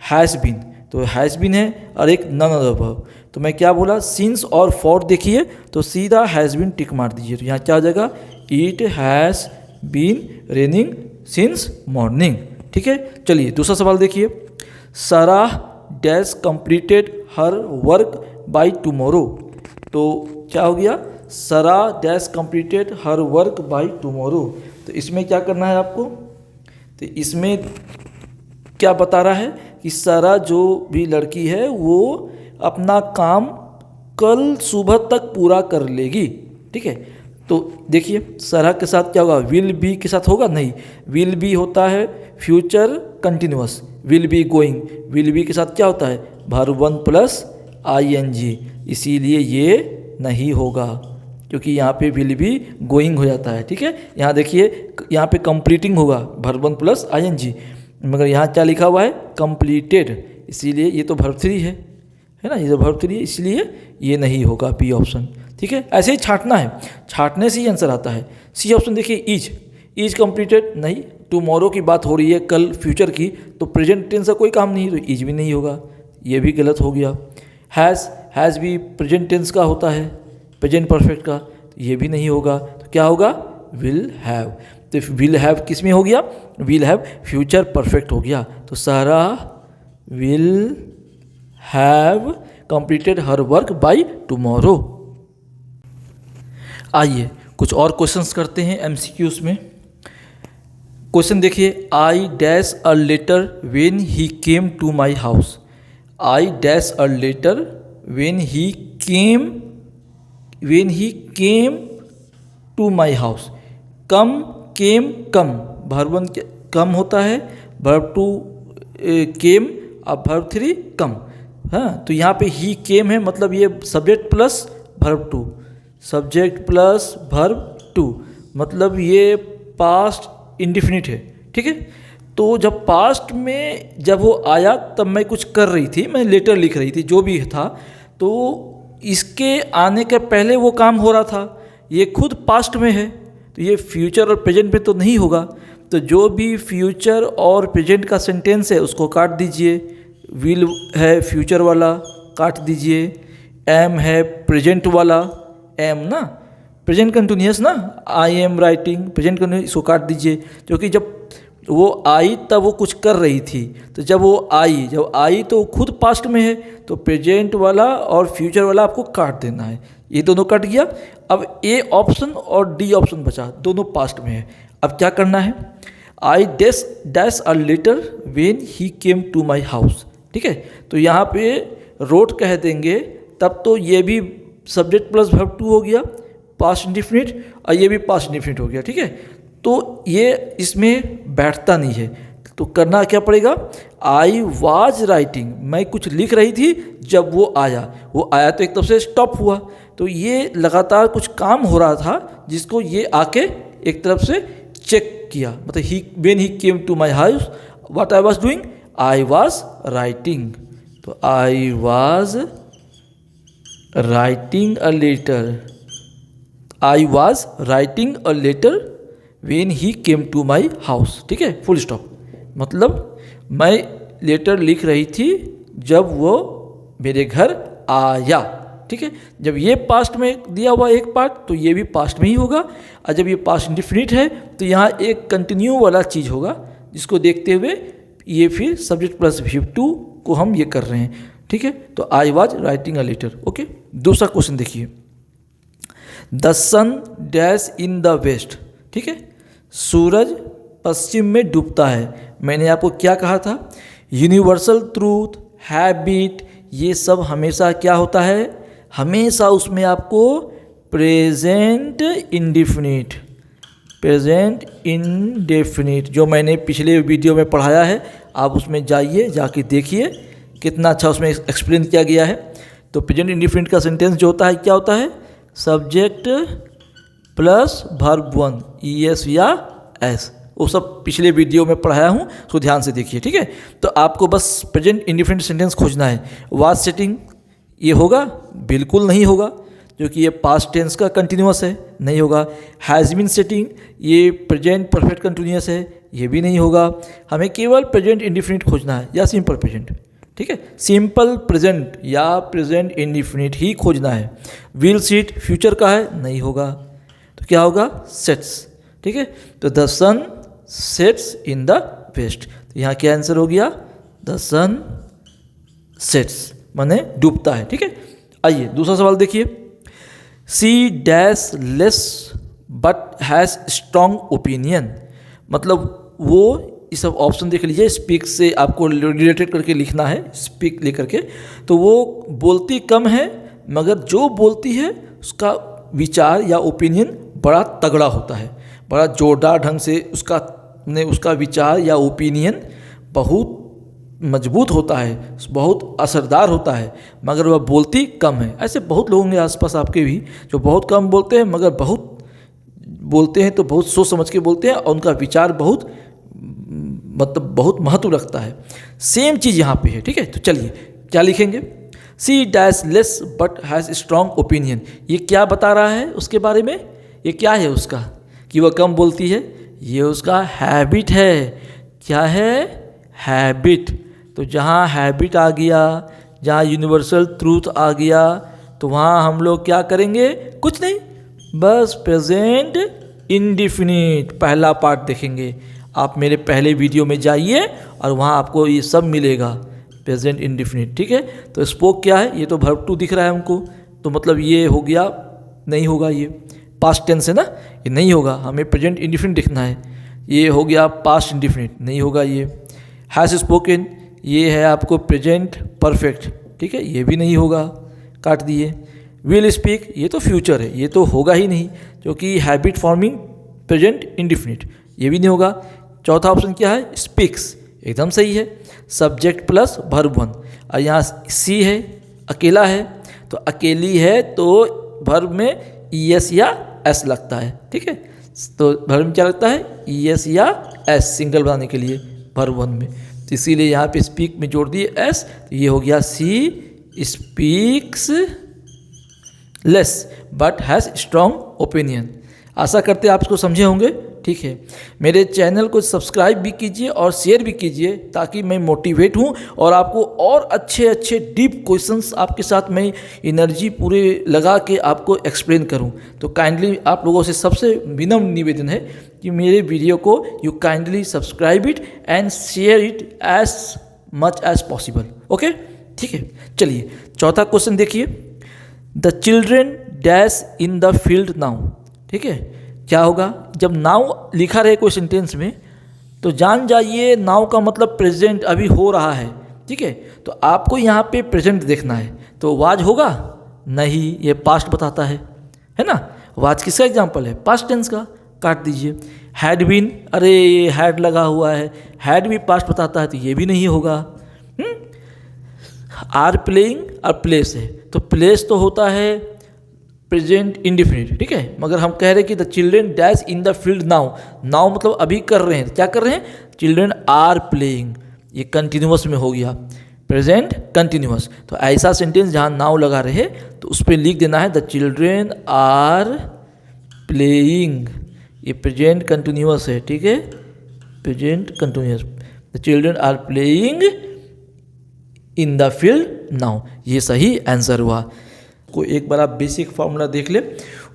हैज़ बीन, तो हैज़ बीन है और एक नन ऑफ द अबव, तो मैं क्या बोला, सिंस और फॉर देखिए तो सीधा हैज़ बीन टिक मार दीजिए। तो यहाँ क्या हो जाएगा, it has been raining since morning, ठीक है। चलिए दूसरा सवाल देखिए। Sarah dash completed her work by tomorrow, तो क्या हो गया, Sarah dash completed her work by tomorrow. तो इसमें क्या करना है आपको, तो इसमें क्या बता रहा है कि सारा जो भी लड़की है वो अपना काम कल सुबह तक पूरा कर लेगी, ठीक है। तो देखिए सारा के साथ क्या होगा, विल बी के साथ होगा, नहीं, विल बी होता है future continuous, will be going, will be के साथ क्या होता है, वर्ब 1 प्लस ING, इसीलिए ये नहीं होगा, क्योंकि यहाँ पे विल बी गोइंग हो जाता है, ठीक है। यहाँ देखिए, यहाँ पे कंप्लीटिंग होगा, वर्ब 1 प्लस ING, मगर यहाँ क्या लिखा हुआ है, कंप्लीटेड, इसीलिए ये तो वर्ब 3 है ना, ये तो वर्ब 3 है, इसलिए ये नहीं होगा बी ऑप्शन, ठीक है। ऐसे ही छांटना है, छांटने से ही आंसर आता है। सी ऑप्शन देखिए, इज कंप्लीटेड, नहीं, टुमारो की बात हो रही है, कल फ्यूचर की, तो प्रेजेंट टेंस का कोई काम नहीं है, तो इज भी नहीं होगा, ये भी गलत हो गया। हैज़ भी प्रेजेंट टेंस का होता है, प्रेजेंट परफेक्ट का, तो ये भी नहीं होगा, तो क्या होगा, विल हैव। तो विल हैव किस में हो गया, विल हैव फ्यूचर परफेक्ट हो गया। तो सारा will have completed her work by tomorrow. आइए कुछ और क्वेश्चंस करते हैं MCQs में। क्वेश्चन देखिए, I dash a letter when he came to my house. I dash a letter when he came to my house. Come, came, come, verb 1 come होता है, verb 2 केम, अब वर्ब 3 कम। हाँ, तो यहाँ पे ही केम है, मतलब ये subject plus verb two, subject plus verb two, मतलब ये पास्ट इंडिफिनिट है। ठीक है, तो जब पास्ट में जब वो आया तब मैं कुछ कर रही थी, मैं लेटर लिख रही थी, जो भी था, तो इसके आने के पहले वो काम हो रहा था, ये खुद पास्ट में है, तो ये फ्यूचर और प्रेजेंट में तो नहीं होगा। तो जो भी फ्यूचर और प्रेजेंट का सेंटेंस है उसको काट दीजिए, विल है फ्यूचर वाला काट दीजिए, एम है प्रेजेंट वाला, एम ना प्रेजेंट कंटिन्यूअस ना, I am writing present continuous, इसको काट दीजिए, क्योंकि जब वो आई तब वो कुछ कर रही थी, तो जब वो जब आई तो खुद पास्ट में है, तो प्रेजेंट वाला और फ्यूचर वाला आपको काट देना है। ये दोनों कट गया। अब ए ऑप्शन और डी ऑप्शन बचा, दोनों पास्ट में है। अब क्या करना है, I dash a letter when he came to my house. ठीक है, तो यहाँ पे रोट कह देंगे, तब तो ये भी सब्जेक्ट प्लस वर्ब टू हो गया पास्ट इंडिफिनिट, और ये भी पास्ट इंडिफिनिट हो गया। ठीक है, तो ये इसमें बैठता नहीं है, तो करना क्या पड़ेगा, आई वाज राइटिंग, मैं कुछ लिख रही थी जब वो आया तो एक तरफ से स्टॉप हुआ, तो ये लगातार कुछ काम हो रहा था जिसको ये आके एक तरफ से चेक किया, मतलब when he came to my house what I was doing, I was writing, तो I was writing a letter, I was writing a letter when he came to my house. ठीक है, फुल स्टॉप, मतलब मैं letter लिख रही थी जब वो मेरे घर आया। ठीक है, जब ये पास्ट में दिया हुआ एक पार्ट, तो ये भी पास्ट में ही होगा, और जब ये पास्ट इंडिफिनिट है तो यहाँ एक कंटिन्यू वाला चीज़ होगा, जिसको देखते हुए ये फिर सब्जेक्ट प्लस वर्ब टू को हम ये कर रहे हैं। ठीक है, तो I was writing a letter. Okay, दूसरा क्वेश्चन देखिए, the sun dash in the west. ठीक है, सूरज पश्चिम में डूबता है। मैंने आपको क्या कहा था, यूनिवर्सल ट्रूथ, हैबिट, ये सब हमेशा क्या होता है, हमेशा उसमें आपको प्रेजेंट इंडिफिनिट, प्रेजेंट इंडेफिनिट, जो मैंने पिछले वीडियो में पढ़ाया है, आप उसमें जाइए, जाके देखिए कितना अच्छा उसमें एक्सप्लेन किया गया है। तो प्रेजेंट इंडिफिनिट का सेंटेंस जो होता है क्या होता है, subject plus verb one, ES या S, वो सब पिछले वीडियो में पढ़ाया हूँ, उसको ध्यान से देखिए। ठीक है, तो आपको बस प्रेजेंट इंडिफिनिट सेंटेंस खोजना है। वाज सेटिंग ये होगा, बिल्कुल नहीं होगा, क्योंकि ये पास्ट टेंस का कंटिन्यूअस है, नहीं होगा। हैज़ बीन सेटिंग ये प्रेजेंट परफेक्ट कंटिन्यूअस है, ये भी नहीं होगा। हमें केवल प्रेजेंट इंडिफिनिट खोजना है या सिंपल प्रेजेंट। ठीक है, सिंपल प्रेजेंट या प्रेजेंट इंडिफिनिट ही खोजना है। विल सीट फ्यूचर का है, नहीं होगा, तो क्या होगा, सेट्स। ठीक है, तो the sun sets in the west, तो यहाँ क्या आंसर हो गया, द सन सेट्स माने डूबता है। ठीक है, आइए दूसरा सवाल देखिए, she dash less but has strong opinion, मतलब वो, इस सब ऑप्शन देख लीजिए, स्पीक से आपको रिलेटेड करके लिखना है, स्पीक लेकर के, तो वो बोलती कम है मगर जो बोलती है उसका विचार या ओपिनियन बड़ा तगड़ा होता है, बड़ा जोरदार ढंग से उसका विचार या ओपिनियन बहुत मजबूत होता है, बहुत असरदार होता है, मगर वह बोलती कम है। ऐसे बहुत लोग होंगे आसपास आपके भी जो बहुत कम बोलते हैं, मगर बहुत बोलते हैं तो बहुत सोच समझ के बोलते हैं, और उनका विचार बहुत मतलब बहुत महत्व रखता है। सेम चीज़ यहाँ पे है। ठीक है, तो चलिए क्या लिखेंगे, she dash less but has strong opinion, ये क्या बता रहा है उसके बारे में, ये क्या है उसका कि वह कम बोलती है, ये उसका हैबिट है। क्या है, हैबिट। तो जहाँ हैबिट आ गया, जहाँ यूनिवर्सल ट्रूथ आ गया, तो वहाँ हम लोग क्या करेंगे, कुछ नहीं, बस प्रेजेंट इंडिफिनिट पहला पार्ट देखेंगे। आप मेरे पहले वीडियो में जाइए और वहाँ आपको ये सब मिलेगा, प्रेजेंट इंडिफिनिट। ठीक है, तो स्पोक क्या है, ये तो वर्ब टू दिख रहा है हमको, तो मतलब ये हो गया, नहीं होगा, ये पास्ट टेंस है ना, ये नहीं होगा, हमें प्रेजेंट इंडिफिनिट दिखना है। ये हो गया पास्ट इंडिफिनिट, नहीं होगा। ये हैज़ स्पोकन, ये है आपको प्रेजेंट परफेक्ट, ठीक है, ये भी नहीं होगा, काट दिए। विल स्पीक, ये तो फ्यूचर है, ये तो होगा ही नहीं, क्योंकि हैबिट फॉर्मिंग प्रेजेंट इंडिफिनिट, ये भी नहीं होगा। चौथा ऑप्शन क्या है, स्पीक्स, एकदम सही है, सब्जेक्ट प्लस वर्ब वन। और यहाँ सी है, अकेला है, तो अकेली है तो वर्ब में ईएस या एस लगता है। ठीक है, तो वर्ब में क्या लगता है, ईएस या एस, सिंगल बनाने के लिए वर्ब 1 में। तो इसीलिए यहाँ पे स्पीक में जोड़ दिए एस, तो ये हो गया she speaks less but has strong opinion. आशा करते हैं आप इसको समझे होंगे। ठीक है, मेरे चैनल को सब्सक्राइब भी कीजिए और शेयर भी कीजिए ताकि मैं मोटिवेट हूँ और आपको और अच्छे अच्छे डीप क्वेश्चंस आपके साथ मैं एनर्जी पूरे लगा के आपको एक्सप्लेन करूँ। तो काइंडली आप लोगों से सबसे विनम्र निवेदन है कि मेरे वीडियो को you kindly subscribe it and share it as much as possible. Okay, ठीक है, चलिए चौथा क्वेश्चन देखिए। The children dash in the field now. ठीक है, क्या होगा, जब नाउ लिखा रहे कोई सेंटेंस में तो जान जाइए नाउ का मतलब प्रेजेंट, अभी हो रहा है। ठीक है, तो आपको यहाँ पे प्रेजेंट देखना है, तो वाज होगा नहीं, ये पास्ट बताता है ना। वाज किसका एग्जाम्पल है, पास्ट टेंस का, काट दीजिए। हैड बीन, अरे हैड लगा हुआ है, हैड भी पास्ट बताता है तो ये भी नहीं होगा। आर प्लेइंग और प्लेस है, तो प्लेस तो होता है प्रेजेंट इंडिफिनिट। ठीक है, मगर हम कह रहे हैं कि the children dash in the field now. Now मतलब अभी कर रहे हैं, क्या कर रहे हैं, चिल्ड्रेन आर प्लेइंग, ये कंटिन्यूअस में हो गया, प्रेजेंट कंटिन्यूअस। तो ऐसा सेंटेंस जहाँ नाउ लगा रहे तो उस पर लिख देना है द चिल्ड्रेन आर प्लेइंग, ये प्रेजेंट कंटिन्यूअस है। ठीक है, present continuous, the children are playing in the field now, ये सही आंसर हुआ। को एक बार आप बेसिक फार्मूला देख ले,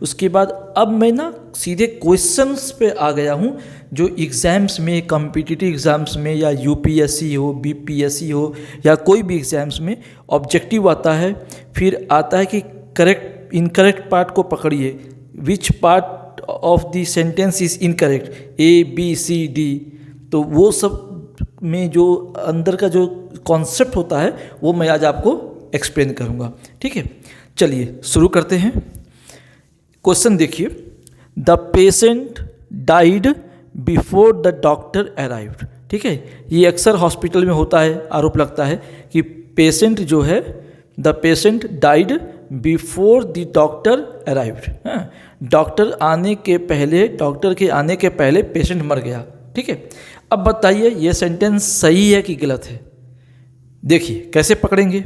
उसके बाद अब मैं ना सीधे क्वेश्चंस पे आ गया हूँ जो एग्ज़ाम्स में, कॉम्पिटिटिव एग्ज़ाम्स में या यूपीएससी हो, बीपीएससी हो या कोई भी एग्ज़ाम्स में ऑब्जेक्टिव आता है। फिर आता है कि करेक्ट इनकरेक्ट पार्ट को पकड़िए, which part of the sentence is incorrect, A B C D. तो वो सब में जो अंदर का जो कॉन्सेप्ट होता है वो मैं आज आपको एक्सप्लेन करूँगा। ठीक है, चलिए शुरू करते हैं। क्वेश्चन देखिए, the patient died before the doctor arrived. ठीक है, ये अक्सर हॉस्पिटल में होता है, आरोप लगता है कि पेशेंट जो है, the patient died before the doctor arrived. Doctor आने के पहले, डॉक्टर के आने के पहले पेशेंट मर गया। ठीक है, अब बताइए ये सेंटेंस सही है कि गलत है। देखिए कैसे पकड़ेंगे,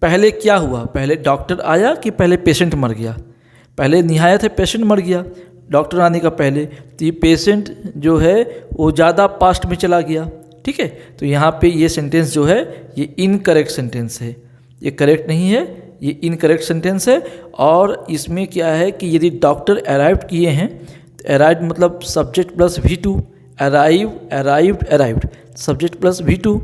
पहले क्या हुआ, पहले डॉक्टर आया कि पहले पेशेंट मर गया। पहले निहायत है पेशेंट मर गया डॉक्टर आने का पहले, तो ये पेशेंट जो है वो ज़्यादा पास्ट में चला गया। ठीक है, तो यहाँ पे ये सेंटेंस जो है ये इनकरेक्ट सेंटेंस है, ये करेक्ट नहीं है, ये इनकरेक्ट सेंटेंस है। और इसमें क्या है कि यदि डॉक्टर अराइव्ड किए हैं, तो अराइव्ड मतलब subject plus V2, arrive arrived arrived, subject plus V2।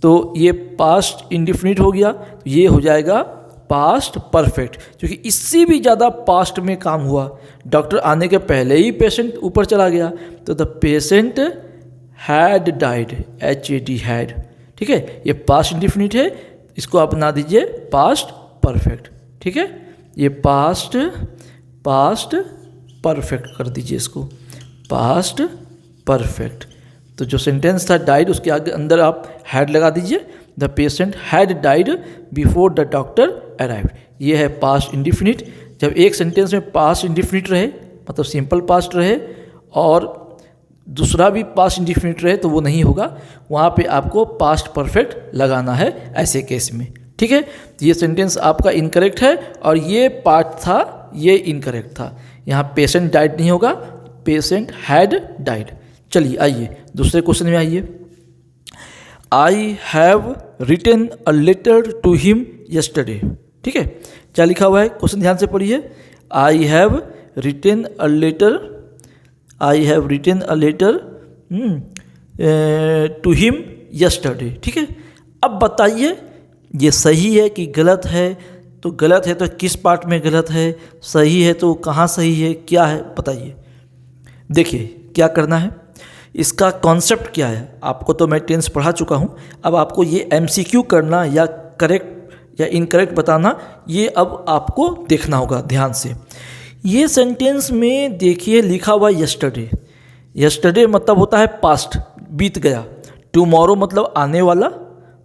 तो ये पास्ट इंडिफिनिट हो गया, तो ये हो जाएगा पास्ट परफेक्ट, क्योंकि इससे भी ज़्यादा पास्ट में काम हुआ। डॉक्टर आने के पहले ही पेशेंट ऊपर चला गया, तो the patient had died, HAD had. ठीक है, ये पास्ट इंडिफिनिट है, इसको आप बना दीजिए पास्ट परफेक्ट। ठीक है, ये पास्ट परफेक्ट कर दीजिए इसको, पास्ट परफेक्ट। तो जो सेंटेंस था डाइड, उसके आगे अंदर आप हैड लगा दीजिए, the patient had died before the doctor arrived. ये है पास्ट इंडिफिनिट। जब एक सेंटेंस में पास्ट इंडिफिनिट रहे, मतलब सिंपल पास्ट रहे, और दूसरा भी पास्ट इंडिफिनिट रहे, तो वो नहीं होगा, वहाँ पे आपको पास्ट परफेक्ट लगाना है ऐसे केस में। ठीक है, तो ये सेंटेंस आपका इनकरेक्ट है और ये पार्ट था, ये इनकरेक्ट था। यहाँ पेशेंट डाइड नहीं होगा, पेशेंट हैड डाइड। चलिए आइए दूसरे क्वेश्चन में आइए। I have written a letter to him yesterday. ठीक है, क्या लिखा हुआ है, क्वेश्चन ध्यान से पढ़िए। I have written a letter, I have written a letter to him yesterday. ठीक है, अब बताइए ये सही है कि गलत है। तो गलत है तो किस पार्ट में गलत है, सही है तो कहाँ सही है, क्या है बताइए। देखिए क्या करना है, इसका कॉन्सेप्ट क्या है, आपको तो मैं टेंस पढ़ा चुका हूँ। अब आपको ये MCQ करना या करेक्ट या इनकरेक्ट बताना, ये अब आपको देखना होगा ध्यान से। ये सेंटेंस में देखिए लिखा हुआ यस्टरडे। यस्टरडे मतलब होता है पास्ट, बीत गया। टुमारो मतलब आने वाला,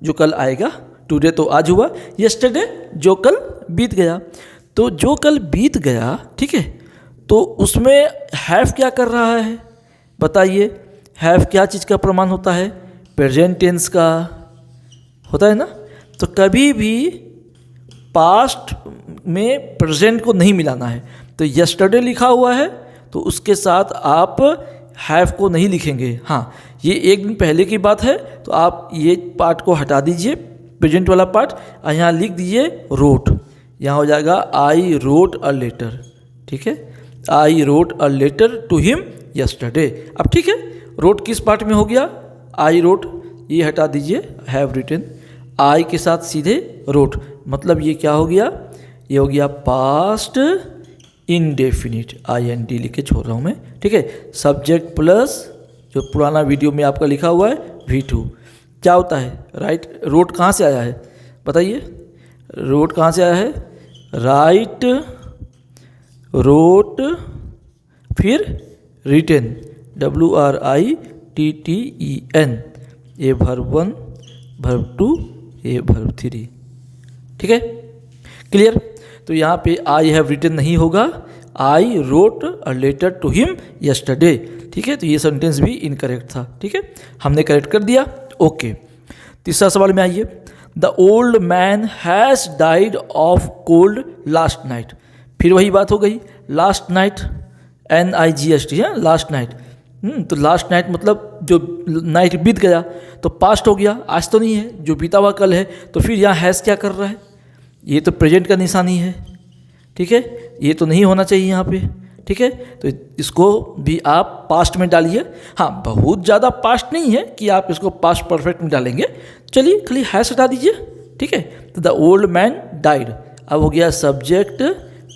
जो कल आएगा, टुडे तो आज हुआ, यस्टरडे जो कल बीत गया। तो जो कल बीत गया, ठीक है, तो उसमें हैव क्या कर रहा है बताइए। हैव क्या चीज़ का प्रमाण होता है? प्रेजेंट टेंस का होता है ना। तो कभी भी पास्ट में प्रेजेंट को नहीं मिलाना है। तो यस्टरडे लिखा हुआ है तो उसके साथ आप हैव को नहीं लिखेंगे। हाँ, ये एक दिन पहले की बात है तो आप ये पार्ट को हटा दीजिए, प्रेजेंट वाला पार्ट, और यहाँ लिख दीजिए रोट। यहाँ हो जाएगा आई रोट अ लेटर, ठीक है, I wrote a letter to him yesterday. अब ठीक है, रोट किस पार्ट में हो गया? आई रोट, ये हटा दीजिए, हैव रिटन, आई के साथ सीधे रोट, मतलब ये क्या हो गया? ये हो गया पास्ट इनडेफिनिट, IND लिख के छोड़ रहा हूँ मैं, ठीक है। सब्जेक्ट प्लस जो पुराना वीडियो में आपका लिखा हुआ है V2, क्या होता है? राइट। रोट कहाँ से आया है बताइए? रोट कहाँ से आया है? राइट, रोट, फिर रिटेन, WRITTEN, ये वर्ब 1, वर्ब 2, ये वर्ब 3, ठीक है, क्लियर। तो यहाँ पे आई हैव रिटन नहीं होगा, I wrote a letter to him yesterday, ठीक है। तो ये सेंटेंस भी इनकरेक्ट था, ठीक है, हमने करेक्ट कर दिया। ओके, तीसरा सवाल में आइए। The old man has died of cold last night. फिर वही बात हो गई, लास्ट नाइट, NIGHT है, लास्ट नाइट। तो लास्ट नाइट मतलब जो नाइट बीत गया तो पास्ट हो गया, आज तो नहीं है, जो बीता हुआ कल है। तो फिर यहाँ हैज़ क्या कर रहा है? ये तो प्रेजेंट का निशानी है, ठीक है, ये तो नहीं होना चाहिए यहाँ पे, ठीक है। तो इसको भी आप पास्ट में डालिए। हाँ, बहुत ज़्यादा पास्ट नहीं है कि आप इसको पास्ट परफेक्ट में डालेंगे। चलिए खाली हैज़ हटा दीजिए, ठीक है। तो द ओल्ड मैन डाइड, अब हो गया सब्जेक्ट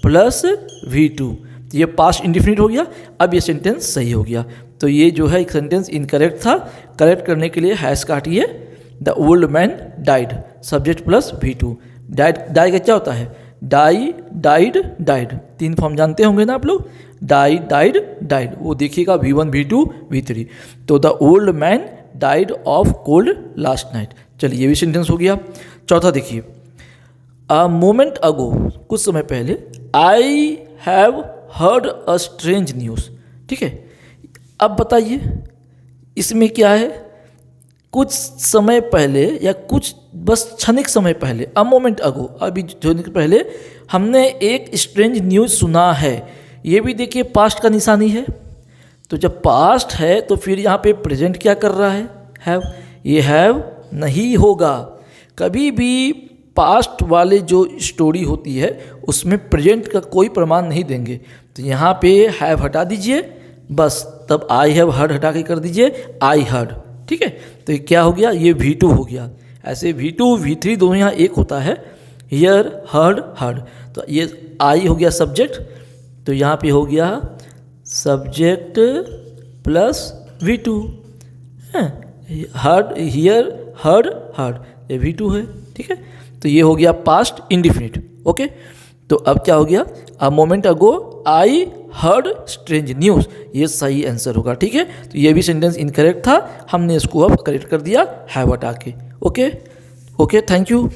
प्लस V2, तो ये पास्ट इंडिफिनिट हो गया। अब ये सेंटेंस सही हो गया। तो ये जो है एक सेंटेंस इनकरेक्ट था, करेक्ट करने के लिए हैज़ काटिए। The old man died, subject plus V2। Died, die का क्या होता है? डाई, डाइड, डाइड, 3 फॉर्म जानते होंगे ना आप लोग। डाई, डाइड, डाइड, वो देखिएगा V1, V2, V3। तो the old man died of cold last night. चलिए, ये भी सेंटेंस हो गया। चौथा देखिए, अ मोमेंट अगो, कुछ समय पहले, I have heard a strange news, ठीक है। अब बताइए इसमें क्या है? कुछ समय पहले या कुछ बस क्षणिक समय पहले, अ मोमेंट अगो, अभी थोड़ी देर पहले हमने एक स्ट्रेंज न्यूज़ सुना है। ये भी देखिए पास्ट का निशानी है। तो जब पास्ट है तो फिर यहाँ पे प्रेजेंट क्या कर रहा है? हैव। ये हैव नहीं होगा। कभी भी पास्ट वाले जो स्टोरी होती है उसमें प्रेजेंट का कोई प्रमाण नहीं देंगे। तो यहाँ पे हैव हटा दीजिए बस, तब आई हैव हर्ड हटा के कर दीजिए आई हर्ड, ठीक है। तो ये क्या हो गया? ये V2 हो गया। ऐसे V2 V3 दोनों यहाँ एक होता है, हियर हर्ड हर्ड। तो ये आई हो गया सब्जेक्ट, तो यहाँ पे हो गया subject plus V2, heard, here heard heard, ये V2 है, ठीक है। तो ये हो गया पास्ट इंडिफिनिट। ओके, तो अब क्या हो गया? A moment ago I heard strange news, ये सही आंसर होगा, ठीक है। तो ये भी सेंटेंस इनकरेक्ट था, हमने इसको अब करेक्ट कर दिया हैव हटा के। Okay okay, thank you.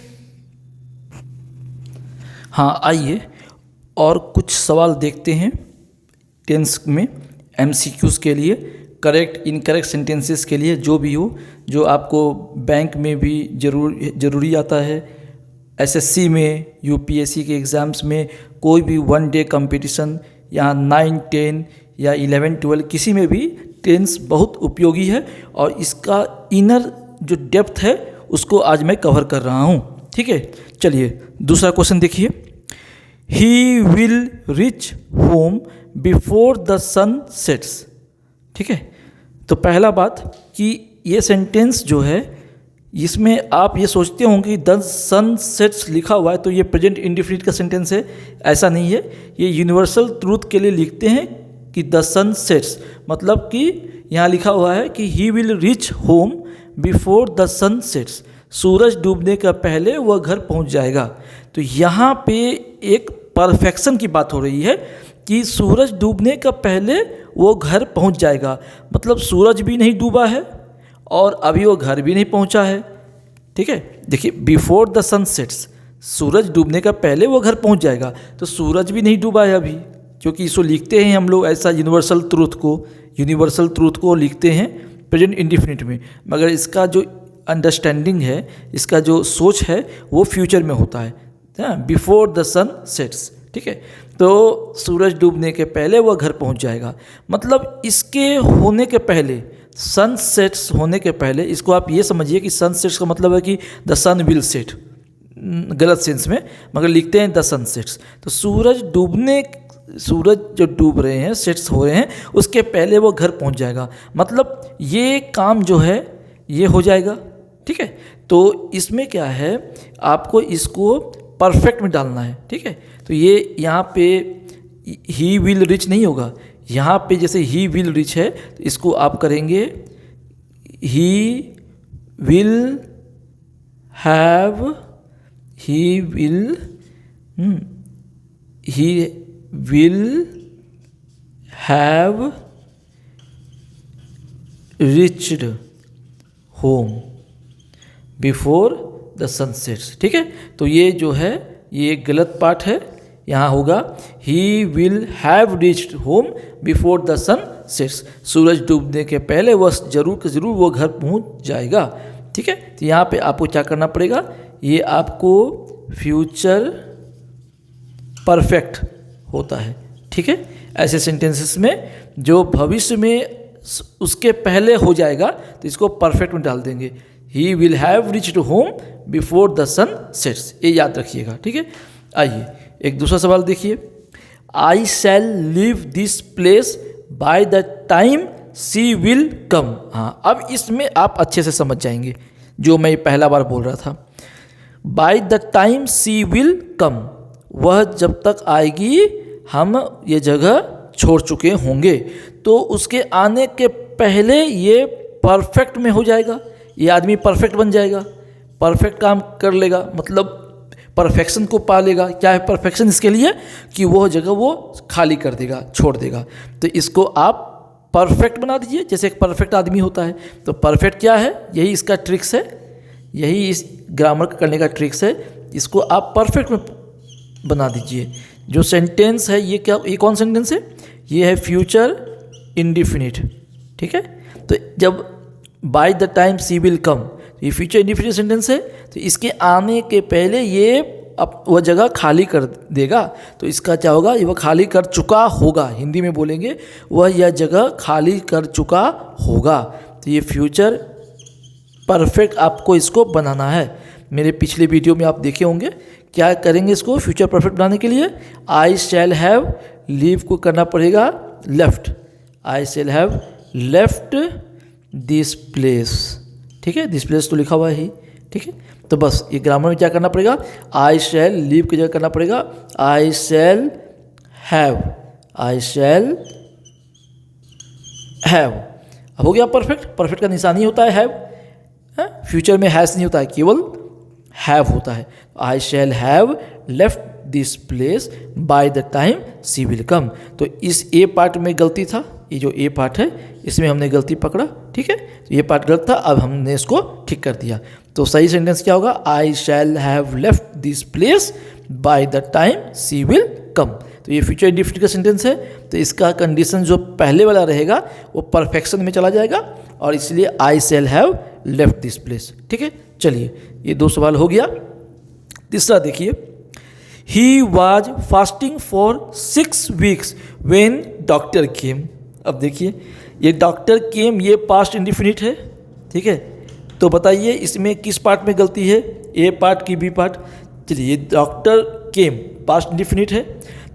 हाँ, आइए और कुछ सवाल देखते हैं टेंस में MCQs के लिए, करेक्ट इनकरेक्ट सेंटेंसेस के लिए, जो भी हो, जो आपको बैंक में भी ज़रूरी आता है, SSC में, UPSC के एग्ज़ाम्स में, कोई भी 1 डे कंपटीशन, यहाँ 9, 10 या 11, 12 किसी में भी टेंस बहुत उपयोगी है। और इसका इनर जो डेप्थ है उसको आज मैं कवर कर रहा हूँ, ठीक है। चलिए दूसरा क्वेश्चन देखिए। He will reach home before the sun sets, ठीक है। तो पहला बात कि ये सेंटेंस जो है इसमें आप ये सोचते होंगे कि द सन सेट्स लिखा हुआ है तो ये प्रेजेंट इंडिफिनिट का सेंटेंस है। ऐसा नहीं है, ये यूनिवर्सल ट्रूथ के लिए लिखते हैं कि द सन सेट्स, मतलब कि यहाँ लिखा हुआ है कि he will reach home before the sun sets, सूरज डूबने का पहले वह घर पहुँच जाएगा। तो यहाँ पे एक परफेक्शन की बात हो रही है कि सूरज डूबने का पहले वो घर पहुँच जाएगा, मतलब सूरज भी नहीं डूबा है और अभी वो घर भी नहीं पहुँचा है, ठीक है। देखिए बिफोर द सन सेट्स, सूरज डूबने का पहले वो घर पहुंच जाएगा। तो सूरज भी नहीं डूबा है अभी, क्योंकि इसको लिखते हैं हम लोग ऐसा यूनिवर्सल ट्रूथ को लिखते हैं प्रेजेंट इंडिफिनिट में, मगर इसका जो अंडरस्टैंडिंग है, इसका जो सोच है वो फ्यूचर में होता है बिफोर द सन सेट्स, ठीक है। तो सूरज डूबने के पहले वह घर पहुंच जाएगा, मतलब इसके होने के पहले, सन सेट्स होने के पहले, इसको आप ये समझिए कि सन सेट्स का मतलब है कि द सन विल सेट, गलत सेंस में, मगर लिखते हैं द सन सेट्स। तो सूरज जो डूब रहे हैं, सेट्स हो रहे हैं, उसके पहले वो घर पहुंच जाएगा, मतलब ये काम जो है ये हो जाएगा, ठीक है। तो इसमें क्या है, आपको इसको परफेक्ट में डालना है, ठीक है। तो ये यहाँ पे ही विल रिच नहीं होगा, यहाँ पे जैसे ही विल रिच है तो इसको आप करेंगे he will have reached home before the sun sets, ठीक है। तो ये जो है ये गलत पार्ट है, यहाँ होगा he will have reached home before the sun sets, सूरज डूबने के पहले वह जरूर वो घर पहुँच जाएगा, ठीक है। तो यहाँ पे आपको क्या करना पड़ेगा, ये आपको फ्यूचर परफेक्ट होता है, ठीक है। ऐसे सेंटेंसेस में जो भविष्य में उसके पहले हो जाएगा तो इसको परफेक्ट में डाल देंगे, he will have reached home before the sun sets, ये याद रखिएगा, ठीक है। आइए एक दूसरा सवाल देखिए, I shall leave this place by the time she will come. हाँ, अब इसमें आप अच्छे से समझ जाएंगे जो मैं पहला बार बोल रहा था, by the time she will come, वह जब तक आएगी हम ये जगह छोड़ चुके होंगे, तो उसके आने के पहले ये परफेक्ट में हो जाएगा, ये आदमी परफेक्ट बन जाएगा, परफेक्ट काम कर लेगा, मतलब परफेक्शन को पा लेगा। क्या है परफेक्शन, इसके लिए कि वह जगह वो खाली कर देगा, छोड़ देगा। तो इसको आप परफेक्ट बना दीजिए, जैसे एक परफेक्ट आदमी होता है। तो परफेक्ट क्या है, यही इसका ट्रिक्स है, यही इस ग्रामर करने का ट्रिक्स है, इसको आप परफेक्ट में बना दीजिए। जो सेंटेंस है ये क्या, ये कौन सेंटेंस है, ये है फ्यूचर इंडिफिनिट, ठीक है। तो जब by the time she will come, ये फ्यूचर इंडिफिनिट सेंटेंस है, तो इसके आने के पहले ये अब वह जगह खाली कर देगा। तो इसका क्या होगा, ये वह खाली कर चुका होगा, हिंदी में बोलेंगे वह यह जगह खाली कर चुका होगा। तो ये फ्यूचर परफेक्ट आपको इसको बनाना है। मेरे पिछले वीडियो में आप देखे होंगे, क्या करेंगे इसको फ्यूचर परफेक्ट बनाने के लिए, आई शैल हैव, लीव को करना पड़ेगा left, I shall have left this place, ठीक है। दिस प्लेस तो लिखा हुआ है ही, ठीक है। तो बस ये ग्रामर में क्या करना पड़ेगा, आई शैल लीव की जगह करना पड़ेगा आई shall have, I shall have. हो गया परफेक्ट, परफेक्ट का निशानी होता है हैव, फ्यूचर में हैज़ नहीं होता है, केवल हैव होता है। I shall have left this place by the time she will come. तो इस ए पार्ट में गलती था, ये जो ए पार्ट है इसमें हमने गलती पकड़ा, ठीक है। तो ये पार्ट गलत था, अब हमने इसको ठीक कर दिया। तो सही सेंटेंस क्या होगा, I shall have left this place by the time she will come. तो ये फ्यूचर इंडिफिनिट का सेंटेंस है, तो इसका कंडीशन जो पहले वाला रहेगा वो परफेक्शन में चला जाएगा, और इसलिए I shall have left this place, ठीक है। चलिए ये दो सवाल हो गया। तीसरा देखिए, he was fasting for 6 weeks when doctor came. अब देखिए ये डॉक्टर केम, ये पास्ट इंडिफिनिट है, ठीक है। तो बताइए इसमें किस पार्ट में गलती है, ए पार्ट की बी पार्ट। चलिए ये डॉक्टर केम पास्ट इंडिफिनिट है,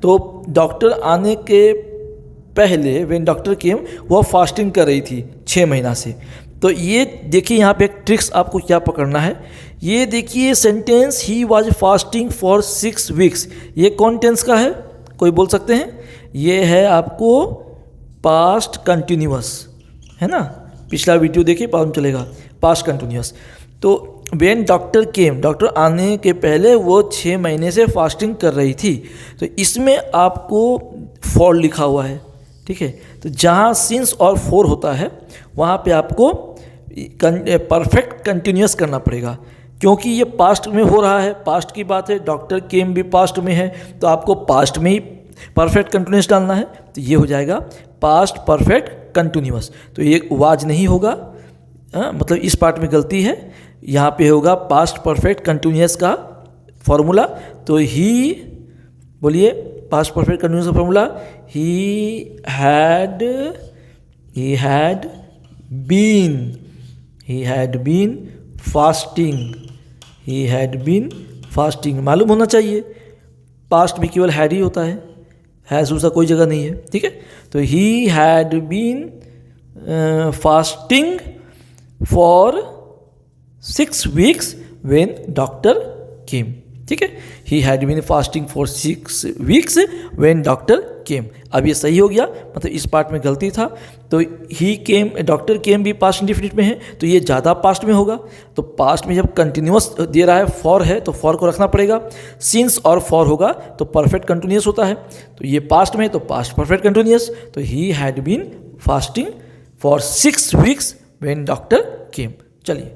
तो डॉक्टर आने के पहले व्हेन डॉक्टर केम वह फास्टिंग कर रही थी 6 महीना से। तो ये देखिए यहाँ पे एक ट्रिक्स आपको क्या पकड़ना है, ये देखिए sentence he was fasting for 6 weeks, ये कौन टेंस का है, कोई बोल सकते हैं, ये है आपको पास्ट कंटिन्यूअस, है ना। पिछला वीडियो देखिए मालूम चलेगा, पास्ट कंटिन्यूअस। तो व्हेन डॉक्टर केम, डॉक्टर आने के पहले वो 6 महीने से फास्टिंग कर रही थी, तो इसमें आपको फॉर लिखा हुआ है, ठीक है। तो जहाँ सिंस और फॉर होता है वहाँ पे आपको परफेक्ट कंटिन्यूअस करना पड़ेगा। क्योंकि ये पास्ट में हो रहा है, पास्ट की बात है, डॉक्टर केम भी पास्ट में है, तो आपको पास्ट में ही परफेक्ट कंटिन्यूस डालना है, तो ये हो जाएगा पास्ट परफेक्ट कंटिन्यूस। तो ये वाज नहीं होगा, मतलब इस पार्ट में गलती है, यहाँ पे होगा पास्ट परफेक्ट कंटिन्यूस का फॉर्मूला। तो ही, बोलिए पास्ट परफेक्ट कंटिन्यूस का formula, he had been fasting, मालूम होना चाहिए, पास्ट में केवल हैड ही होता है दूसरा कोई जगह नहीं है, ठीक है। तो he had been fasting for 6 weeks when doctor came, ठीक है। He had been fasting for 6 weeks when doctor came. अब ये सही हो गया, मतलब इस पार्ट में गलती था। तो ही केम, डॉक्टर केम भी पास्ट इंडिफिनिट में है, तो ये ज़्यादा पास्ट में होगा। तो पास्ट में जब कंटिन्यूस दे रहा है, फॉर है, तो फॉर को रखना पड़ेगा। सिंस और फॉर होगा तो परफेक्ट कंटिन्यूस होता है, तो ये पास्ट में, तो पास्ट परफेक्ट कंटिन्यूस। तो he had been fasting for 6 weeks when doctor came. चलिए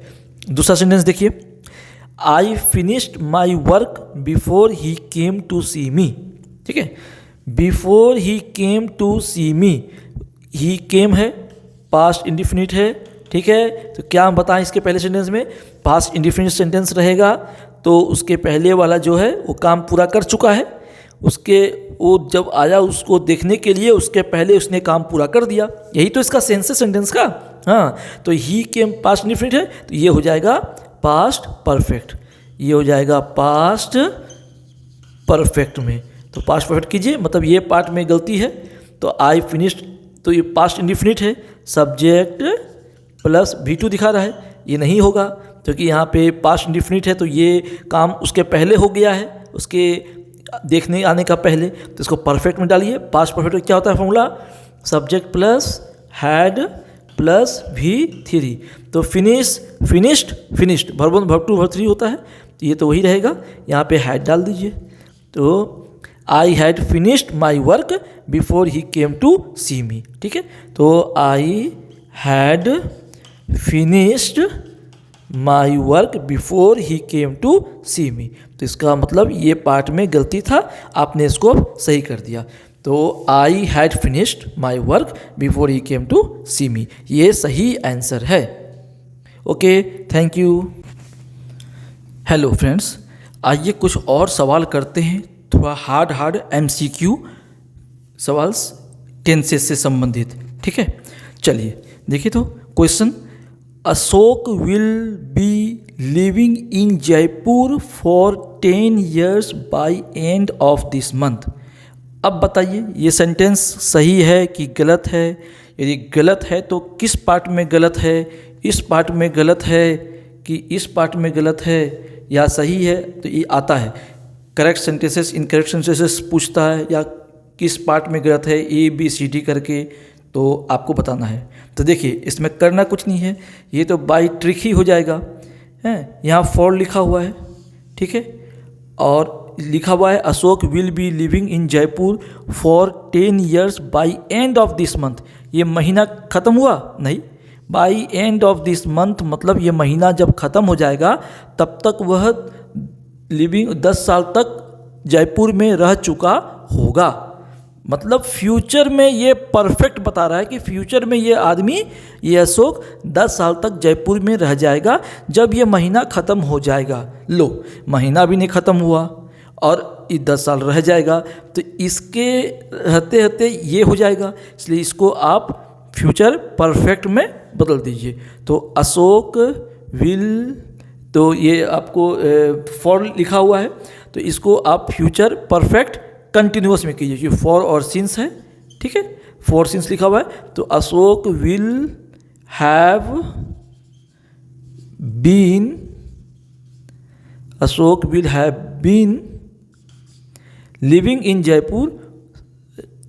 दूसरा सेंटेंस देखिए, I finished my work before he came to see me, ठीक है। Before he came to see मी, ही केम है, पास्ट इंडिफिनिट है, ठीक है। तो क्या हम बताएं इसके पहले सेंटेंस में, पास्ट इंडिफिनिट सेंटेंस रहेगा, तो उसके पहले वाला जो है वो काम पूरा कर चुका है, उसके वो जब आया उसको देखने के लिए, उसके पहले उसने काम पूरा कर दिया। यही तो इसका सेंस है सेंटेंस का। हाँ, तो ही केम पास्ट इंडिफिनिट है, तो ये हो जाएगा पास्ट परफेक्ट, ये हो जाएगा पास्ट परफेक्ट में। तो पास्ट परफेक्ट कीजिए, मतलब ये पार्ट में गलती है। तो आई फिनिश्ड, तो ये पास्ट इंडिफिनिट है, सब्जेक्ट प्लस V2 दिखा रहा है, ये नहीं होगा क्योंकि यहाँ पे पास्ट इंडिफिनिट है, तो ये काम उसके पहले हो गया है, उसके देखने आने का पहले। तो इसको परफेक्ट में डालिए। पास्ट परफेक्ट में क्या होता है formula, subject plus had plus V3। तो फिनिश्ड वर्ब 1 वर्ब 2 वर्ब 3 होता है, तो ये तो वही रहेगा, यहाँ पे हैड डाल दीजिए। तो I had finished my work before he came to see me, ठीक है। तो I had finished my work before he came to see me. तो इसका मतलब ये पार्ट में गलती था, आपने इसको अब सही कर दिया। तो I had finished my work before he came to see me, ये सही आंसर है। Okay, thank you. Hello friends, आइए कुछ और सवाल करते हैं, थोड़ा हार्ड MCQ सवाल टेंसेस से संबंधित, ठीक है। चलिए देखिए, तो question, Ashok will be living in Jaipur for 10 years by end of this month. अब बताइए ये सेंटेंस सही है कि गलत है। यदि गलत है तो किस पार्ट में गलत है, इस पार्ट में गलत है कि इस पार्ट में गलत है, या सही है। तो ये आता है करेक्ट सेंटेंसेस, इनकरेक्ट सेंटेंसेस पूछता है, या किस पार्ट में गलत है, ABCD करके, तो आपको बताना है। तो देखिए इसमें करना कुछ नहीं है, ये तो बाय ट्रिक ही हो जाएगा। है, यहाँ फॉर लिखा हुआ है, ठीक है, और लिखा हुआ है Ashok will be living in Jaipur for 10 years by end of this month. ये महीना ख़त्म हुआ नहीं, by end of this month मतलब ये महीना जब ख़त्म हो जाएगा तब तक वह लिविंग 10 साल तक जयपुर में रह चुका होगा। मतलब फ्यूचर में ये परफेक्ट बता रहा है कि फ्यूचर में ये आदमी, ये अशोक 10 साल तक जयपुर में रह जाएगा जब ये महीना ख़त्म हो जाएगा। लो, महीना भी नहीं ख़त्म हुआ और ये 10 साल रह जाएगा, तो इसके रहते रहते ये हो जाएगा, इसलिए इसको आप फ्यूचर परफेक्ट में बदल दीजिए। तो अशोक विल, तो ये आपको फॉर लिखा हुआ है, तो इसको आप फ्यूचर परफेक्ट कंटिन्यूअस में कीजिए, जो फॉर और सिंस है, ठीक है, फॉर सिंस लिखा हुआ है। तो Ashok will have been living in Jaipur,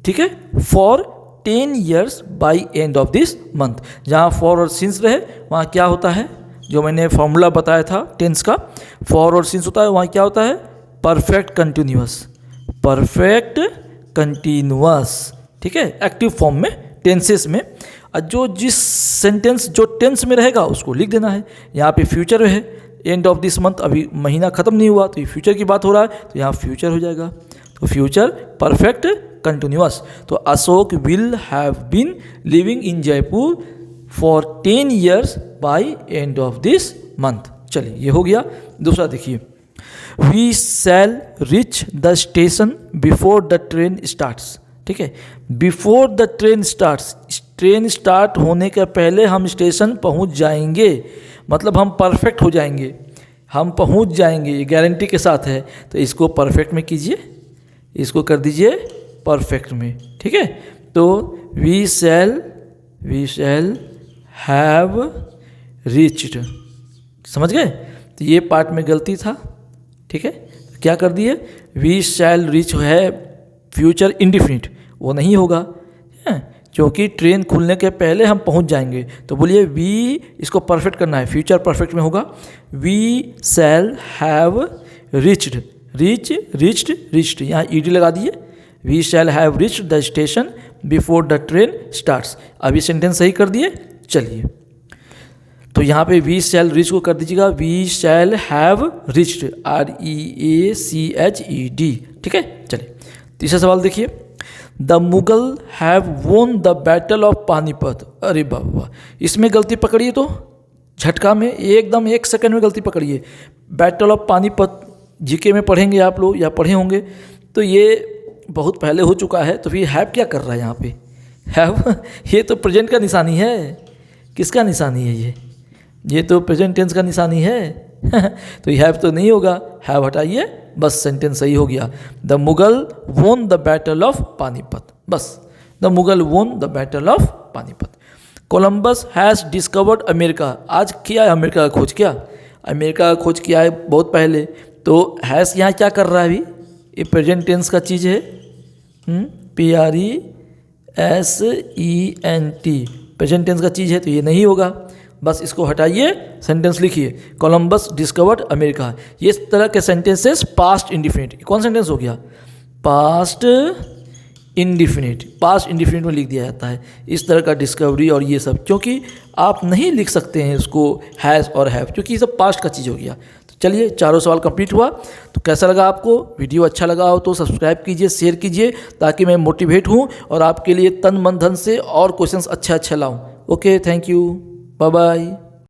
ठीक है, for 10 years by end of this month. जहाँ फॉर और सिंस रहे वहाँ क्या होता है, जो मैंने फॉर्मूला बताया था टेंस का, फॉर और सिंस होता है, वहाँ क्या होता है, परफेक्ट कंटिन्यूअस, ठीक है, एक्टिव फॉर्म में, टेंसेस में। जो जिस सेंटेंस जो टेंस में रहेगा उसको लिख देना है। यहाँ पे फ्यूचर है, एंड ऑफ दिस मंथ, अभी महीना ख़त्म नहीं हुआ तो ये फ्यूचर की बात हो रहा है, तो यहाँ फ्यूचर हो जाएगा। तो फ्यूचर परफेक्ट कंटिन्यूअस। तो Ashok will have been living in Jaipur for 10 years by end of this month. चलिए ये हो गया। दूसरा देखिए, we shall reach the station before the train starts. ठीक है, before the train starts, train start होने के पहले हम स्टेशन पहुंच जाएंगे, मतलब हम परफेक्ट हो जाएंगे, हम पहुंच जाएंगे, ये गारंटी के साथ है। तो इसको परफेक्ट में कीजिए, इसको कर दीजिए परफेक्ट में। ठीक है, तो वी शैल हैव रिच्ड, समझ गए। तो ये पार्ट में गलती था। ठीक है, क्या कर दिए, वी शैल रिच है फ्यूचर इंडिफिनिट, वो नहीं होगा क्योंकि ट्रेन खुलने के पहले हम पहुंच जाएंगे। तो बोलिए वी, इसको परफेक्ट करना है, फ्यूचर परफेक्ट में होगा, we shall have reached, reached, यहाँ ईडी लगा दिए, we shall have reached the station before the train starts. अभी सेंटेंस सही कर दिए। चलिए, तो यहाँ पे वी शैल रिच को कर दीजिएगा we shall have reached, REACHED। ठीक है, चलिए तीसरा सवाल देखिए, the Mughal have won the battle of Panipat. अरे बाबा, इसमें गलती पकड़िए तो झटका में, एकदम 1 सेकंड में गलती पकड़िए। बैटल ऑफ पानीपत जीके में पढ़ेंगे आप लोग या पढ़े होंगे, तो ये बहुत पहले हो चुका है। तो फिर हैव क्या कर रहा है यहाँ पे, हैव ये तो प्रेजेंट का निशानी है। किसका निशानी है ये तो प्रेजेंट टेंस का निशानी है तो ये हैव तो नहीं होगा, हैव हटाइए, बस सेंटेंस सही हो गया। द मुगल वोन द बैटल ऑफ पानीपत, बस द मुगल वोन the battle of Panipat. Columbus has discovered America, आज किया है अमेरिका का खोज, क्या अमेरिका का खोज किया है बहुत पहले। तो हैज़ यहाँ क्या कर रहा है अभी, ये प्रेजेंट टेंस का चीज़ है, PRESENT, प्रेजेंट टेंस का चीज़ है, तो ये नहीं होगा, बस इसको हटाइए, सेंटेंस लिखिए कोलंबस डिस्कवर्ड अमेरिका। ये इस तरह के सेंटेंसेस पास्ट इंडिफिनिट, कौन सेंटेंस हो गया, पास्ट इंडिफिनिट, पास्ट इंडिफिनिट में लिख दिया जाता है इस तरह का डिस्कवरी और ये सब, क्योंकि आप नहीं लिख सकते हैं उसको हैज़ और हैव, क्योंकि ये सब पास्ट का चीज़ हो गया। तो चलिए, चारों सवाल कंप्लीट हुआ। तो कैसा लगा आपको, वीडियो अच्छा लगा हो तो सब्सक्राइब कीजिए, शेयर कीजिए, ताकि मैं मोटिवेट हूँ और आपके लिए तन मन धन से और क्वेश्चंस अच्छा लाऊँ। Okay, thank you, bye bye.